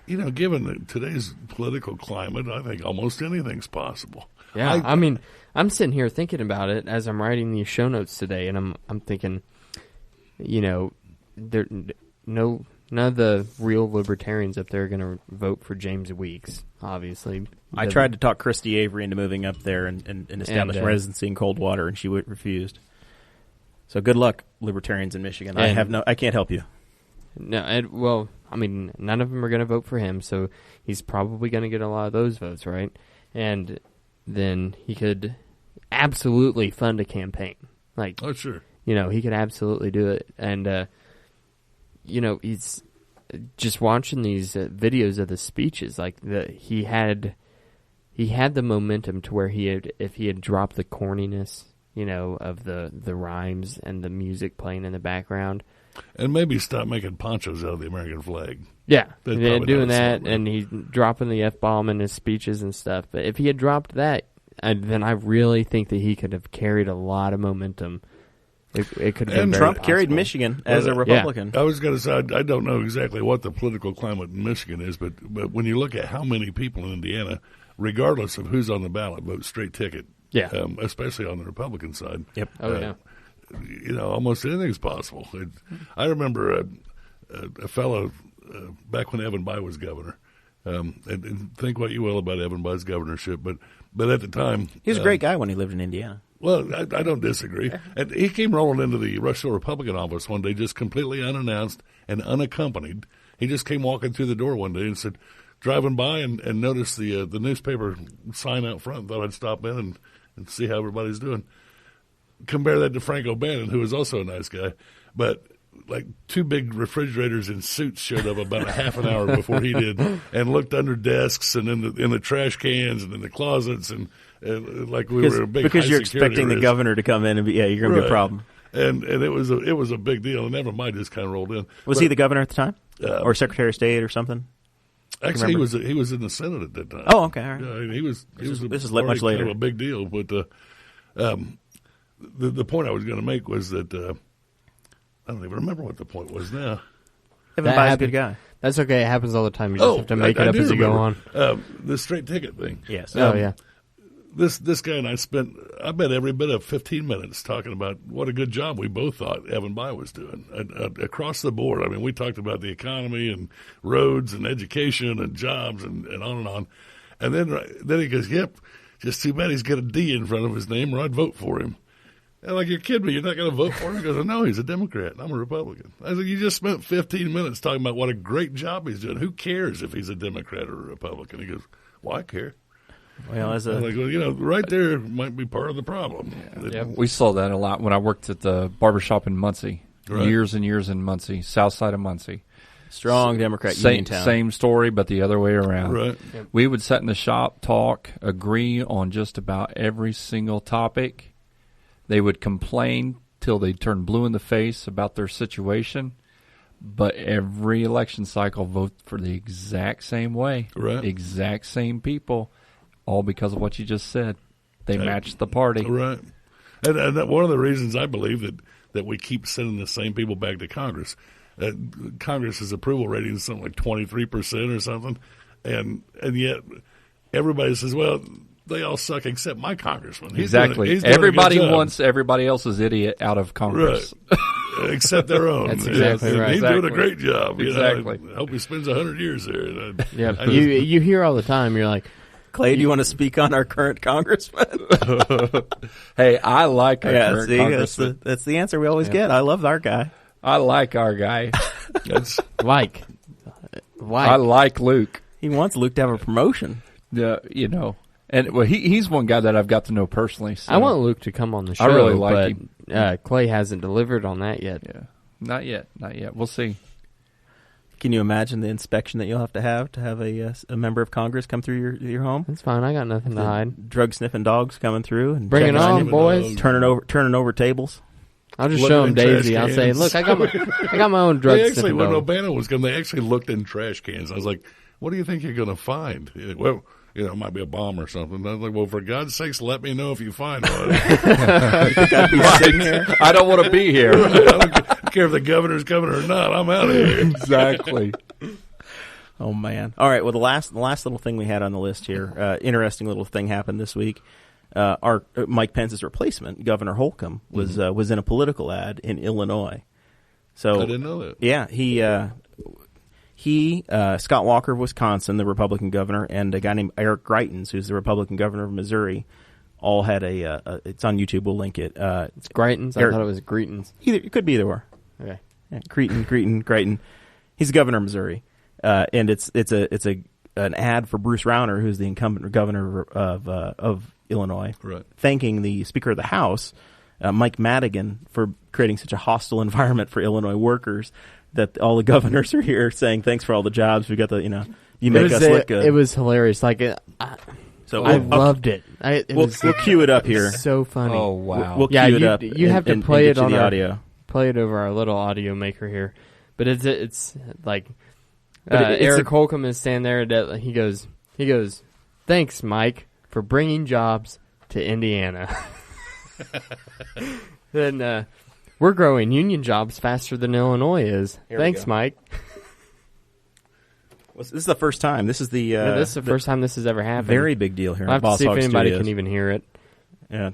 Given today's political climate, I think almost anything's possible. Yeah, I mean, I'm sitting here thinking about it as I'm writing these show notes today, and I'm thinking, none of the real libertarians up there are going to vote for James Weeks, obviously. I tried to talk Christy Avery into moving up there and establish residency in Coldwater, and she refused. So good luck, libertarians in Michigan. I can't help you. No, none of them are going to vote for him, so he's probably going to get a lot of those votes, right? And then he could absolutely fund a campaign. Oh, sure. He could absolutely do it. And, he's just watching these videos of the speeches, he had the momentum to where if he had dropped the corniness, of the rhymes and the music playing in the background. And maybe stop making ponchos out of the American flag. Yeah, That's and probably doing not a that, smart and he's dropping the F-bomb in his speeches and stuff. But if he had dropped that, then I really think that he could have carried a lot of momentum. It could have been And very Trump carried possible. Michigan as a Yeah. Republican. I was going to say, I don't know exactly what the political climate in Michigan is, but when you look at how many people in Indiana, regardless of who's on the ballot, vote straight ticket. Yeah. Especially on the Republican side. Yep. Oh, yeah. Almost anything's possible. I remember a fellow back when Evan Bayh was governor, and think what you will about Evan Bayh's governorship, but at the time He was a great guy when he lived in Indiana. well, I don't disagree. And he came rolling into the Rushville Republican office one day, just completely unannounced and unaccompanied. He just came walking through the door one day and said, driving by and noticed the newspaper sign out front. Thought I'd stop in and see how everybody's doing. Compare that to Frank O'Bannon, who was also a nice guy. But like 2 big refrigerators in suits showed up about a half an hour before he did, and looked under desks and in the trash cans and in the closets, and like we were a big because high you're security expecting the risk. governor to come in and you're going to be a problem. And it was a big deal, and never mind, just kind of rolled in. Was he the governor at the time, or Secretary of State or something? Actually, he was in the Senate at that time. Oh, okay, all right. Yeah, he was. This is already much later. kind of a big deal, but the point I was going to make was that I don't even remember what the point was now. Evan Bayh's a good guy. That's okay. It happens all the time. You just have to make it up as you go on. The straight ticket thing. Yes. Yeah. This guy and I spent, I bet, every bit of 15 minutes talking about what a good job we both thought Evan Bay was doing across the board. I mean, we talked about the economy and roads and education and jobs and on and on. And then he goes, "Yep, just too bad he's got a D in front of his name, or I'd vote for him." And like, you're kidding me? You're not going to vote for him? He goes, "No, he's a Democrat. I'm a Republican." I said, "You just spent 15 minutes talking about what a great job he's doing. Who cares if he's a Democrat or a Republican?" He goes, "Well, I care." Well, as I'm like, well, right there might be part of the problem. Yeah, we saw that a lot when I worked at the barbershop in Muncie. Right. Years and years in Muncie, south side of Muncie. strong Democrat union town. Same story, but the other way around. Right. Yep. We would sit in the shop, talk, agree on just about every single topic. They would complain till they turned blue in the face about their situation. But every election cycle, vote for the exact same way. Right. Exact same people, all because of what you just said. They matched the party. Right. And that one of the reasons I believe that we keep sending the same people back to Congress. Congress's approval rating is something like 23% or something. And yet everybody says, well, they all suck except my congressman. He's Exactly. doing a good Everybody job. wants everybody else's idiot out of Congress. Right. Except their own. That's exactly And right. He's doing a Exactly. great job. You know. Exactly. I hope he spends 100 years there. Yeah, you hear all the time. You're like, Clay, do you want to speak on our current congressman? Hey, I like our current see, congressman. that's the answer we always get. I love our guy. I like our guy. That's like. I like Luke. He wants Luke to have a promotion. You know. And well, he's one guy that I've got to know personally. So. I want Luke to come on the show. I really like but, him. Clay hasn't delivered on that yet. Yeah. Not yet. We'll see. Can you imagine the inspection that you'll have a member of Congress come through your home? That's fine. I got nothing to hide. Drug sniffing dogs coming through and Bring it checking on, you, boys. turning over tables. I'll just Looking show him in trash Daisy. I'll say, cans. look, I got my own drug They actually, sniffing when dog. Obama was coming, they actually looked in trash cans. I was like, what do you think you're going to find? Well, it might be a bomb or something. I was like, well, for God's sakes, let me know if you find one. I don't want to be here. I don't care if the governor's coming or not. I'm out of here. Exactly. Oh man! All right. Well, the last little thing we had on the list here, interesting little thing happened this week. Our Mike Pence's replacement, Governor Holcomb, was in a political ad in Illinois. So I didn't know that. Yeah, he Scott Walker of Wisconsin, the Republican governor, and a guy named Eric Greitens, who's the Republican governor of Missouri, all had it's on YouTube. We'll link it. It's Greitens. I thought it was Greetens. It could be either or. Okay. Yeah, Greiten. He's the governor of Missouri, and it's an ad for Bruce Rauner, who's the incumbent governor of Illinois, Right. thanking the Speaker of the House, Mike Madigan, for creating such a hostile environment for Illinois workers. That all the governors are here saying thanks for all the jobs. We got you make us look good. It was hilarious. Like So I loved it. We'll cue it up here. So funny. Oh wow. We'll Yeah, cue it you- up. you have to and play get it you on the our- audio. Play it over our little audio maker here, but it's like But it's Eric Holcomb is standing there. And he goes, thanks, Mike, for bringing jobs to Indiana. Then we're growing union jobs faster than Illinois is. Here we Thanks, go. Mike. This is the first time. This is the This is the first time this has ever happened. very big deal here. I'll on have to Boss see if Hog anybody Studios. can even hear it. Yeah,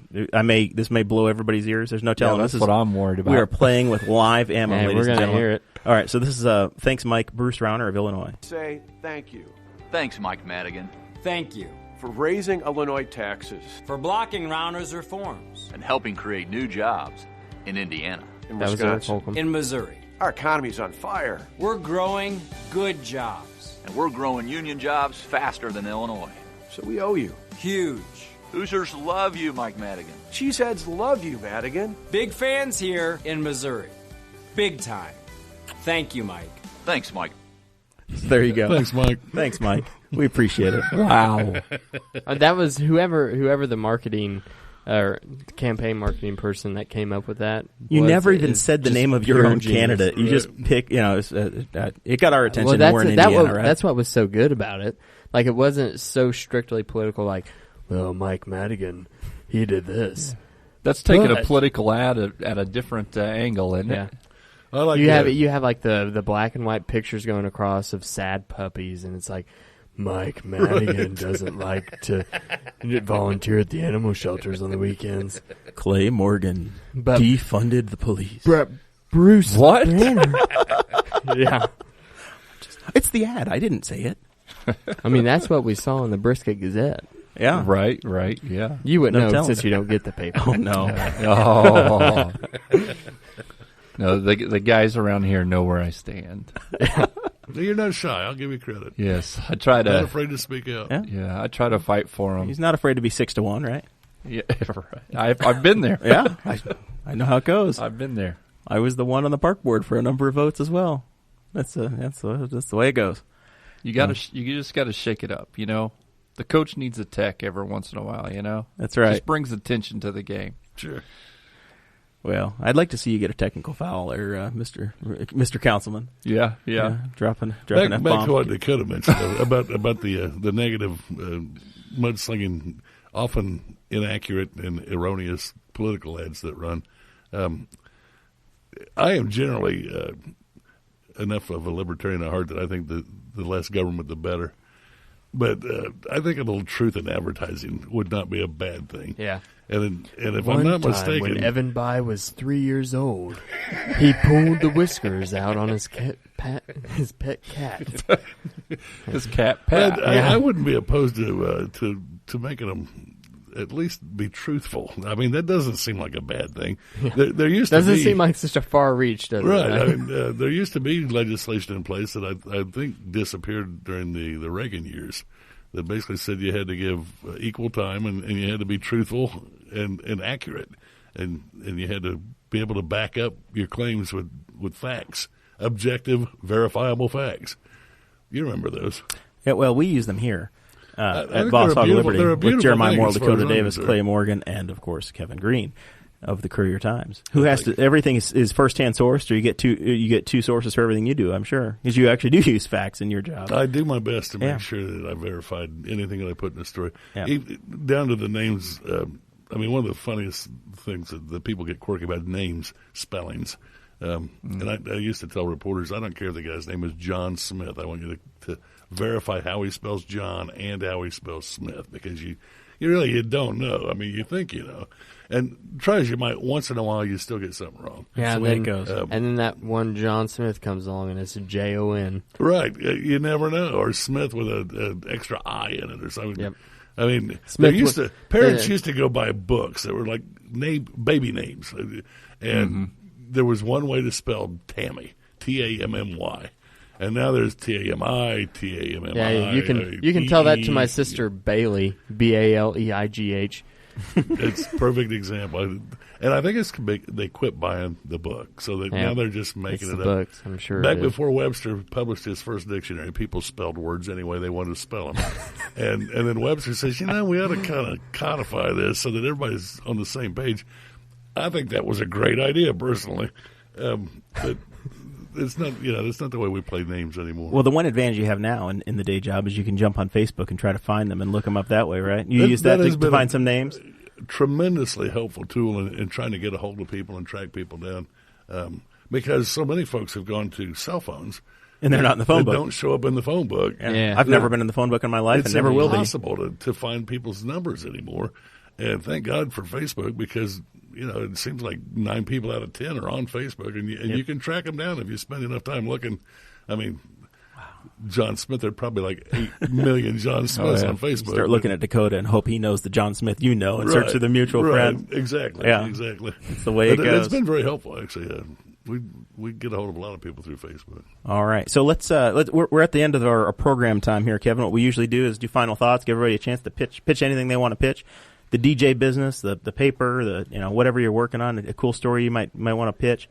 this may blow everybody's ears. There's no Yeah, telling. that's This is what I'm worried about. We are playing with live ammo, Hey, ladies we're and gonna gentlemen. hear it. All right, so this is thanks, Mike, Bruce Rauner of Illinois. Say thank you Thanks, Mike Madigan, Thank you for raising Illinois taxes for blocking Rauner's reforms and helping create new jobs in Indiana. in That was Eric Wisconsin. Holcomb. in Missouri. Our economy's on fire. We're growing good jobs. And we're growing union jobs faster than Illinois. So we owe you. Huge. Hoosiers love you, Mike Madigan. Cheeseheads love you, Madigan. Big fans here in Missouri. big time. Thank you, Mike. Thanks, Mike. There you go. Thanks, Mike. Thanks, Mike. We appreciate it. Wow. That was whoever the marketing or campaign marketing person that came up with that. You was, never even said the name of your own genius. candidate. You just pick, it got our attention Well, more in Indiana, right? That's what was so good about it. Like, it wasn't so strictly political, like, well, Mike Madigan, he did this. That's taking a But- political ad at a different angle, isn't Yeah. it? I like You that. have like the black and white pictures going across of sad puppies, and it's like, Mike Madigan doesn't like to volunteer at the animal shelters on the weekends. Clay Morgan But- defunded the police. Bruce What? Banner. Yeah. It's the ad. I didn't say it. I mean, that's what we saw in the Brisket Gazette. Yeah. Right, yeah. You wouldn't No know telling. since you don't get the paper. Oh, no. Oh. No, the guys around here know where I stand. You're not shy. I'll give you credit. Yes, I try Not to. afraid to speak out. Yeah. Yeah, I try to fight for them. He's not afraid to be 6-1, right? Yeah, right. I've been there. Yeah. I know how it goes. I've been there. I was the one on the park board for a number of votes as well. That's the way it goes. You just got to shake it up. You know, the coach needs a tech every once in a while. You know, That's right. Just brings attention to the game. Sure. Well, I'd like to see you get a technical foul, or Mr. Councilman. Yeah. Dropping Back F to bomb. what Dakota mentioned about the negative mudslinging, often inaccurate and erroneous political ads that run. I am generally enough of a libertarian at heart that I think the less government, the better. But I think a little truth in advertising would not be a bad thing. Yeah. And if One I'm not time mistaken, when Evan By was 3 years old, he pulled the whiskers out on his pet cat. This cat Pat. I wouldn't be opposed to making them at least be truthful. I mean, that doesn't seem like a bad thing. There used Doesn't to be, seem like such a far reach, does right. it? I mean, there used to be legislation in place that I think disappeared during the Reagan years that basically said you had to give equal time and you had to be truthful and accurate, and you had to be able to back up your claims with facts, objective, verifiable facts. You remember those? Yeah, well, we use them here I at think Boss they're a Hog of beautiful- Liberty they're a with beautiful Jeremiah thing Morrell, as far Dakota as I'm Davis, concerned. Clay Morgan, and of course Kevin Green of the Courier Times, who has to. Everything is first-hand sourced, or you get two sources for everything you do. I'm sure, because you actually do use facts in your job. I do my best to make Yeah. sure that I verified anything that I put in the story, Yeah. down to the names. I mean, one of the funniest things that people get quirky about is names, spellings. And I used to tell reporters, I don't care if the guy's name is John Smith. I want you to verify how he spells John and how he spells Smith, because you really don't know. I mean, you think you know. And try as you might, once in a while you still get something wrong. Yeah, the way it goes. And then that one John Smith comes along, and it's a Jon. Right. You never know. Or Smith with an extra I in it or something. Yep. I mean, Smith parents used to go buy books that were like baby names. And there was one way to spell Tammy, Tammy. And now there's Tami, Tammi. Yeah, you can tell that to my sister Bailey, Baleigh. It's a perfect example. And I think they quit buying the book. So that now they're just making It's it the up. books, I'm sure. Back it is. before Webster published his first dictionary, people spelled words any way they wanted to spell them. and then Webster says, we ought to kind of codify this so that everybody's on the same page. I think that was a great idea, personally. But it's not, it's not the way we play names anymore. Well, the one advantage you have now in the day job is you can jump on Facebook and try to find them and look them up that way, right? You use that has to been find some names? Tremendously helpful tool in trying to get a hold of people and track people down, because so many folks have gone to cell phones And they're not in the phone that book. don't show up in the phone book. Yeah. I've never been in the phone book in my life It's and never will be. impossible to find people's numbers anymore. And thank God for Facebook, because it seems like 9 people out of 10 are on Facebook, and you can track them down if you spend enough time looking. I mean, John Smith, there are probably like 8 million John Smiths on Facebook. Start looking at Dakota and hope he knows the John Smith and search Right, through the mutual right, friend. Exactly. Yeah. Exactly. It's the way it goes. It's been very helpful, actually. We get a hold of a lot of people through Facebook. All right, so we're at the end of our program time here, Kevin. What we usually do is do final thoughts, give everybody a chance to pitch anything they want to pitch. The DJ business, the paper, whatever you're working on, a cool story you might want to pitch.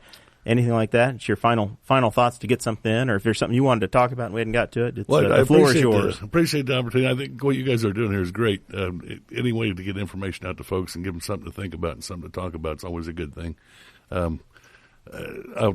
anything like that? It's your final thoughts to get something in, or if there's something you wanted to talk about and we hadn't got to it, I the floor is yours. Appreciate the opportunity. I think what you guys are doing here is great. Any way to get information out to folks and give them something to think about and something to talk about is always a good thing. I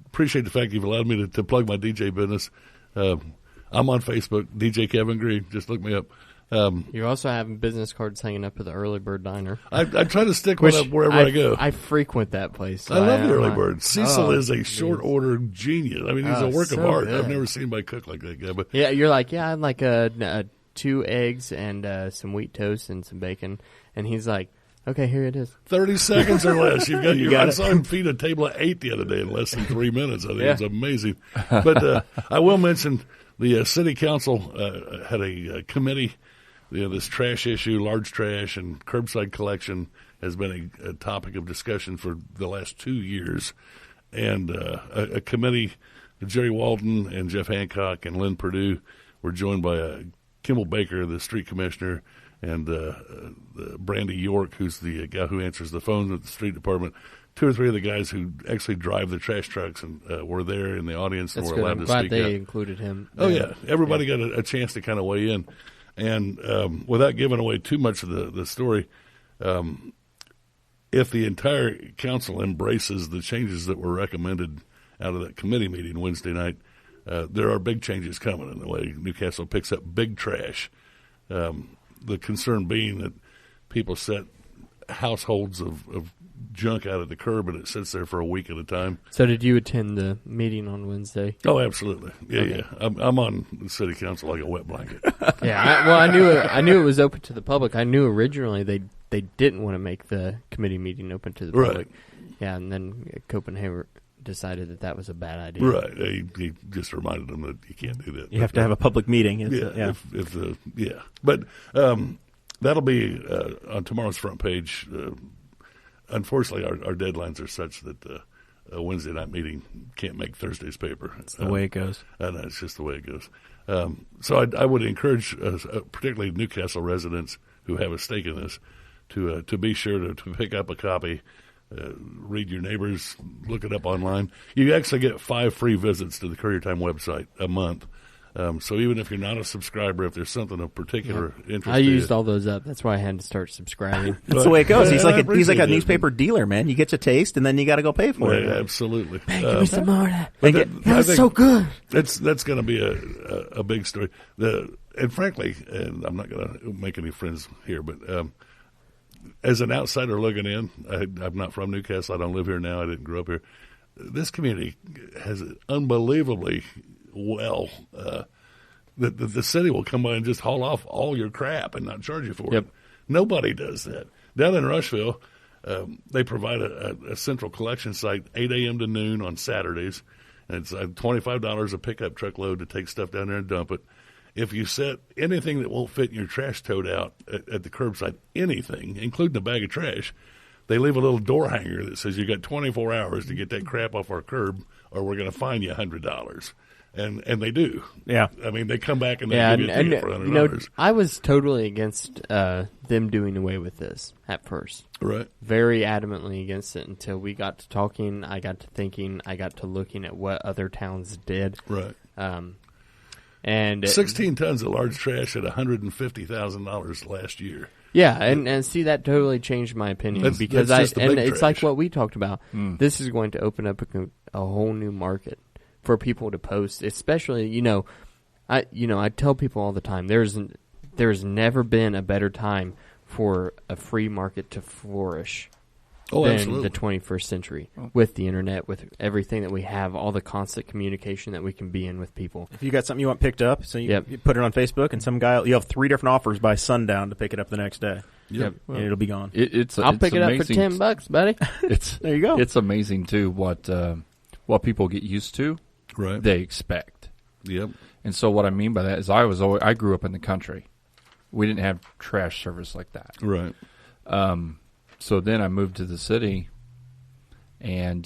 appreciate the fact you've allowed me to plug my DJ business. I'm on Facebook, DJ Kevin Green. Just look me up. You're also having business cards hanging up at the Early Bird Diner. I try to stick one up wherever I go. I frequent that place. So I love the Early Bird. Cecil is a short order genius. I mean, he's a work of art. Good. I've never seen anybody cook like that guy. But yeah, you're like, I'd like 2 eggs and some wheat toast and some bacon. And he's like, okay, here it is. 30 seconds or less. I saw him feed a table of 8 the other day in less than 3 minutes. I think it's amazing. But I will mention the city council had a committee. This trash issue, large trash and curbside collection has been a topic of discussion for the last 2 years. And a committee, Jerry Walden and Jeff Hancock and Lynn Perdew, were joined by Kimball Baker, the street commissioner, and Brandy York, who's the guy who answers the phones at the street department. 2 or 3 of the guys who actually drive the trash trucks and were there in the audience and were allowed to speak. I'm glad they included him. Oh, yeah. Everybody got a chance to kind of weigh in. And without giving away too much of the story, if the entire council embraces the changes that were recommended out of that committee meeting Wednesday night, there are big changes coming in the way Newcastle picks up big trash. The concern being that people set households of junk out at the curb and it sits there for a week at a time. So did you attend the meeting on Wednesday? Oh, absolutely. Yeah. I'm on the city council like a wet blanket. I knew it was open to the public. I knew originally they didn't want to make the committee meeting open to the public. Right. Yeah, and then Copenhagen decided that was a bad idea. Right. He just reminded them that you can't do that. You have to have a public meeting. But that'll be on tomorrow's front page. Unfortunately, our deadlines are such that a Wednesday night meeting can't make Thursday's paper. That's the way it goes. And it's just the way it goes. So I would encourage, particularly Newcastle residents who have a stake in this, to be sure to pick up a copy, read your neighbors, look it up online. You actually get 5 free visits to the Courier Times website a month. So even if you're not a subscriber, if there's something of particular interest, I used all those up. That's why I had to start subscribing. That's the way it goes. He's like a newspaper dealer, man. You get your taste, and then you got to go pay for it. Absolutely. Man, give me some more of that. That's so good. That's going to be a big story. And frankly, and I'm not going to make any friends here, but as an outsider looking in, I'm not from Newcastle. I don't live here now. I didn't grow up here. This community has it unbelievably well. The city will come by and just haul off all your crap and not charge you for it. Nobody does that. Down in Rushville, they provide a central collection site 8 a.m. to noon on Saturdays. And it's $25 a pickup truck load to take stuff down there and dump it. If you set anything that won't fit in your trash tote out at the curbside, anything, including a bag of trash, they leave a little door hanger that says you got 24 hours to get that crap off our curb or we're going to fine you $100. And they do. Yeah. I mean, they come back and they give you a ticket for $100. I was totally against them doing away with this at first. Right. Very adamantly against it until we got to talking. I got to thinking. I got to looking at what other towns did. Right. And 16 tons of large trash at $150,000 last year. Yeah, and see, that totally changed my opinion because it's like what we talked about. This is going to open up a whole new market for people to post, especially I tell people all the time there's never been a better time for a free market to flourish than absolutely. the 21st century with the internet, with everything that we have, all the constant communication that we can be in with people. If you got something you want picked up, so you put it on Facebook, and some guy, you have 3 different offers by sundown to pick it up the next day. Yep. And it'll be gone. I'll pick it up for $10, buddy. There you go. It's amazing too what people get used to. Right. They expect. Yep. And so what I mean by that is I grew up in the country. We didn't have trash service like that. Right. So then I moved to the city, and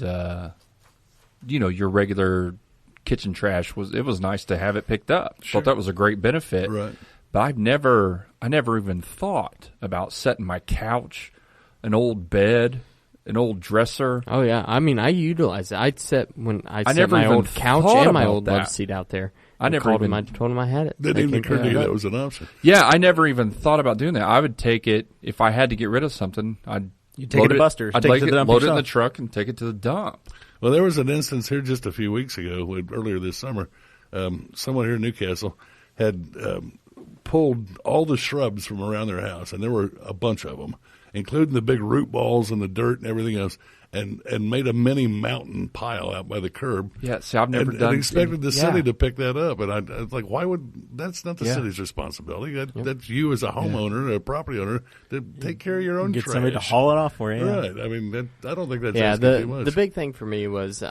your regular kitchen trash was nice to have it picked up. Sure. Thought that was a great benefit. Right. But I never even thought about setting my couch, an old bed, an old dresser. Oh yeah, I mean, I utilize it. I'd set never my even old couch thought and my about old that. love seat out there. I never told even him I had it. Didn't They even came occur to pick you it that up. was an option. Yeah, I never even thought about doing that. I would take it if I had to get rid of something. I'd You take it to Buster's. I'd Take like it to the dump load it in yourself. the truck and take it to the dump. Well, there was an instance here just a few weeks ago, earlier this summer. Someone here in Newcastle had pulled all the shrubs from around their house, and there were a bunch of them, including the big root balls and the dirt and everything else, and made a mini mountain pile out by the curb. Yeah, see, I've never and done. expected the yeah. city to pick that up, and I was like, why would that's not the Yeah. city's responsibility? That's you as a homeowner, a property owner, to take care of your own Get trash. somebody to haul it off for you. Yeah. Right. I mean, I don't think that's Yeah, asking too much. the big thing for me was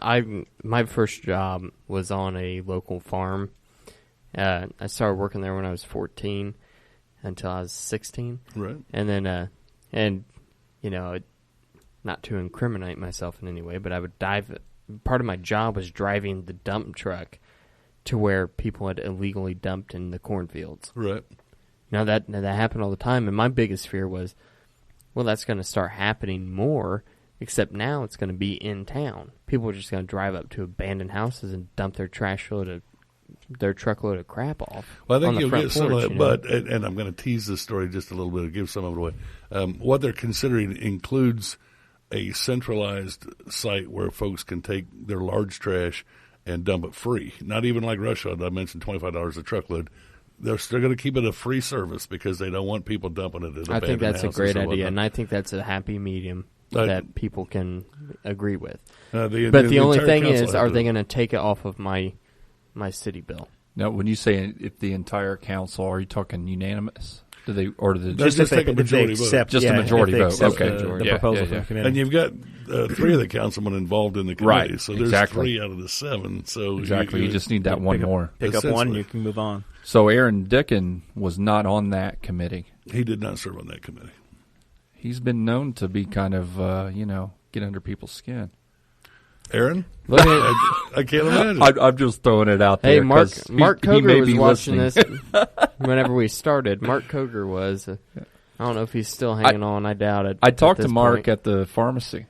my first job was on a local farm. I started working there when I was 14 until I was 16. Right. And then, and you know, not to incriminate myself in any way, but I would dive. Part of my job was driving the dump truck to where people had illegally dumped in the cornfields. Right. Now that happened all the time, and my biggest fear was, well, that's going to start happening more. Except now it's going to be in town. People are just going to drive up to abandoned houses and dump their their truckload of crap off. Well, I think on the you'll front get some porch, of that, but and I'm going to tease this story just a little bit, give some of it away. What they're considering includes a centralized site where folks can take their large trash and dump it free. Not even like Rush Hour. I mentioned $25 a truckload. They're still going to keep it a free service because they don't want people dumping it at I think abandoned that's a houses great and idea, whatnot. and I think that's a happy medium that people can agree with. The But the only entire thing council is, had are to- they going to take it off of my city bill? Now, when you say if the entire council, are you talking unanimous? Do they or do they Just Just if take a if they majority vote. accept, Just a yeah, majority if they vote. accept Okay. the Yeah, proposal yeah, from yeah. the committee. And you've got 3 of the councilmen involved in the committee, Right, so there's exactly. 3 out of the 7. So exactly? You just need that one more. Pick up one, Essentially. you can move on. So Aaron Dickin was not on that committee. He did not serve on that committee. He's been known to be kind of, get under people's skin. Aaron? Look at I can't imagine. I'm just throwing it out Hey, there. Mark 'cause Mark he Koger may was be watching listening. this whenever we started. Mark Koger was. I don't know if he's still hanging on. I doubt it. I at talked to this Mark point. at the pharmacy.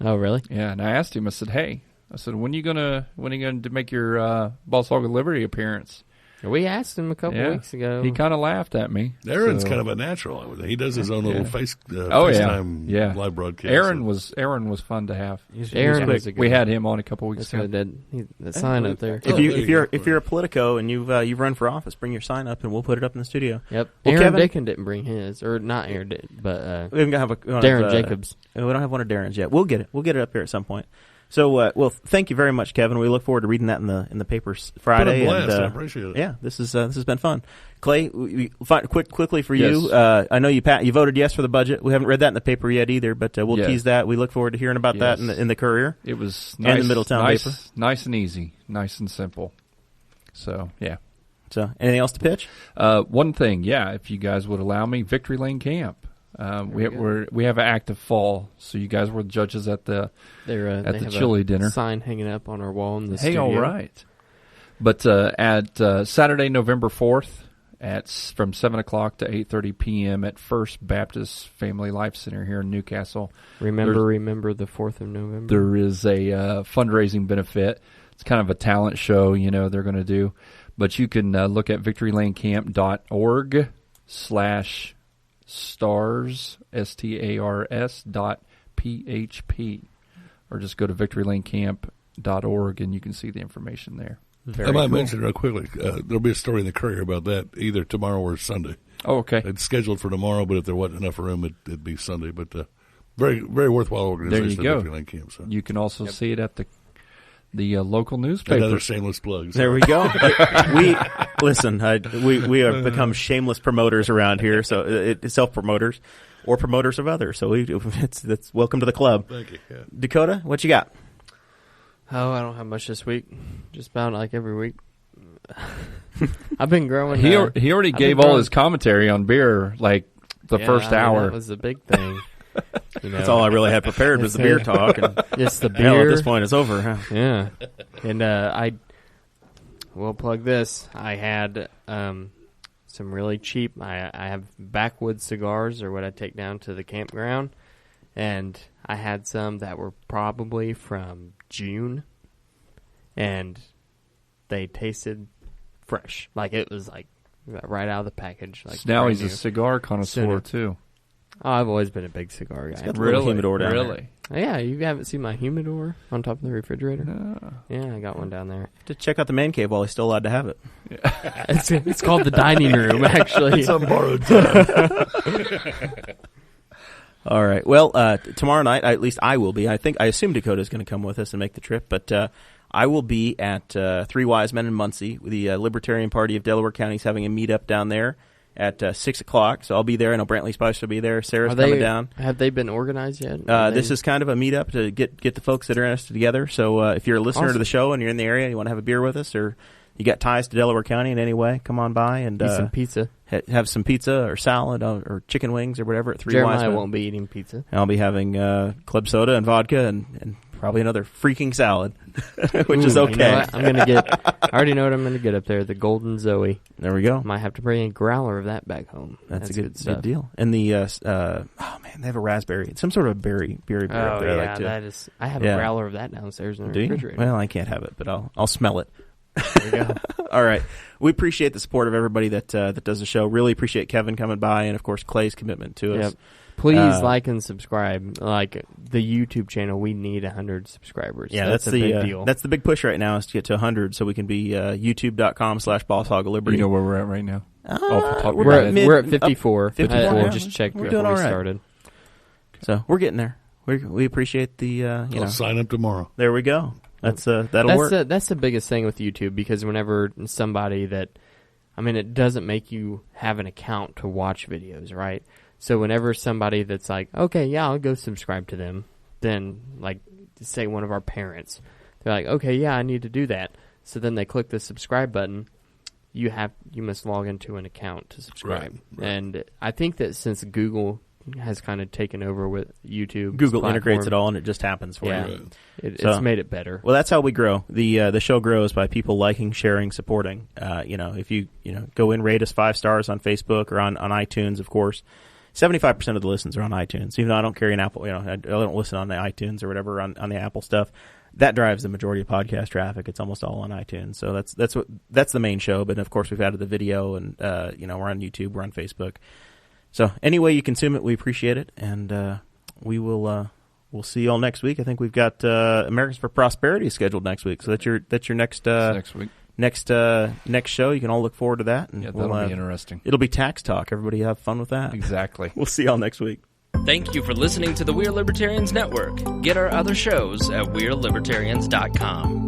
Oh, really? Yeah, and I asked him. I said, "Hey, when are you gonna make your Boss Hog of Liberty appearance?" We asked him a couple weeks ago. He kind of laughed at me. Aaron's So- kind of a natural. He does his own little FaceTime FaceTime live broadcast. Aaron was fun to have. Aaron was a good We one. had him on a couple weeks That's ago. what I did. The sign up there. If you're a Politico and you've run for office, bring your sign up and we'll put it up in the studio. Yep. Well, Aaron Kevin- Dickin didn't bring his, or not Aaron, but We don't have Darren Jacobs. We don't have one of Darren's yet. We'll get it. We'll get it up here at some point. So, thank you very much, Kevin. We look forward to reading that in the papers Friday. What a blast. And, I appreciate it. Yeah, this has been fun. Clay, quickly for Yes. you. I know you voted yes for the budget. We haven't read that in the paper yet either, but we'll Yes. tease that. We look forward to hearing about that Yes. in the Courier. It was And nice, the Middletown nice, paper. nice and easy, nice and simple. So yeah. So, anything else to pitch? One thing, if you guys would allow me, Victory Lane Camp. We have an active fall, so you guys were the judges at the they the have chili a dinner. sign hanging up on our wall in the Hey, studio. all right. But at Saturday, November 4th, from 7 o'clock to 8:30 p.m. at First Baptist Family Life Center here in Newcastle. Remember the 4th of November. There is a fundraising benefit. It's kind of a talent show, they're going to do. But you can look at victorylanecamp.org/stars, STARS.php, or just go to victorylanecamp.org and you can see the information there. I might mention real quickly, there'll be a story in the Courier about that either tomorrow or Sunday. Oh, okay. It's scheduled for tomorrow, but if there wasn't enough room, it'd be Sunday. But very, very worthwhile organization. There you go. Victory Lane Camp, so. You can also see it at the local newspaper. Another shameless plug. So. There we go. We have become shameless promoters around here. So it's self-promoters or promoters of others. So it's welcome to the club. Thank you. Yeah. Dakota, what you got? Oh, I don't have much this week. Just about like every week. I've been growing. He already gave all his commentary on beer, like the first hour. That was the big thing. That's all I really had prepared was the beer talk. And it's the hell, beer. at this point, it's over. Huh? Yeah, and I will plug this. I had some really cheap. I have backwoods cigars, or what I take down to the campground, and I had some that were probably from June, and they tasted fresh. Like it was like right out of the package. Like So now brand he's a new. cigar connoisseur too. Oh, I've always been a big cigar guy. got the little humidor down there. Really? Yeah, you haven't seen my humidor on top of the refrigerator? No. Yeah, I got one down there. To check out the man cave while he's still allowed to have it. It's called the dining room, actually. It's on borrowed time. All right. Well, tomorrow night, at least I will be. I assume Dakota's going to come with us and make the trip, but I will be at Three Wise Men in Muncie. The Libertarian Party of Delaware County is having a meetup down there at 6 o'clock. So I'll be there. I know Brantley Spice will be there. Sarah's coming down. Have they been organized yet? This is kind of a meetup to get the folks that are interested together. So if you're a listener to the show and you're in the area, you want to have a beer with us, or you got ties to Delaware County in any way, come on by and eat some pizza. Have some pizza or salad or chicken wings or whatever at Three Jeremiah Wise Men. won't be eating pizza. And I'll be having club soda and vodka and probably another freaking salad, which is okay. You know what? I already know what I'm gonna get up there. The Golden Zoe. There we go. Might have to bring a growler of that back home. That's a good stuff. deal. And the oh man, they have a raspberry. It's some sort of berry beer up there. Yeah, I like to. that is. I have a growler of that downstairs in the Do you? refrigerator. Well, I can't have it, but I'll smell it. There you go. All right. We appreciate the support of everybody that does the show. Really appreciate Kevin coming by, and of course Clay's commitment to us. Yep. Please like and subscribe. Like the YouTube channel, we need 100 subscribers. Yeah, that's a big deal. That's the big push right now, is to get to 100 so we can be youtube.com/Boss Hog of Liberty. You know where we're at right now? We're at 54. 54 I now. just checked We're before doing all we right. started. So we're getting there. We appreciate the I'll sign up tomorrow. There we go. That'll work. That's the biggest thing with YouTube, because whenever somebody it doesn't make you have an account to watch videos, right? So whenever somebody that's like, okay, yeah, I'll go subscribe to them, then like say one of our parents, they're like, okay, yeah, I need to do that. So then they click the subscribe button. You must log into an account to subscribe. Right. And I think that since Google has kind of taken over with YouTube, Google integrates it all, and it just happens for you. It's made it better. Well, that's how we grow. The show grows by people liking, sharing, supporting. If you go in, rate us 5 stars on Facebook or on iTunes, of course. 75% of the listens are on iTunes. Even though I don't carry an Apple, I don't listen on the iTunes or whatever on the Apple stuff. That drives the majority of podcast traffic. It's almost all on iTunes. So that's the main show. But of course, we've added the video, and we're on YouTube, we're on Facebook. So any way you consume it, we appreciate it, and we'll see you all next week. I think we've got Americans for Prosperity scheduled next week. So that's your next next week. Next show. You can all look forward to that. And That'll be interesting. It'll be tax talk. Everybody have fun with that. Exactly. We'll see y'all next week. Thank you for listening to the We're Libertarians Network. Get our other shows at We'reLibertarians.com.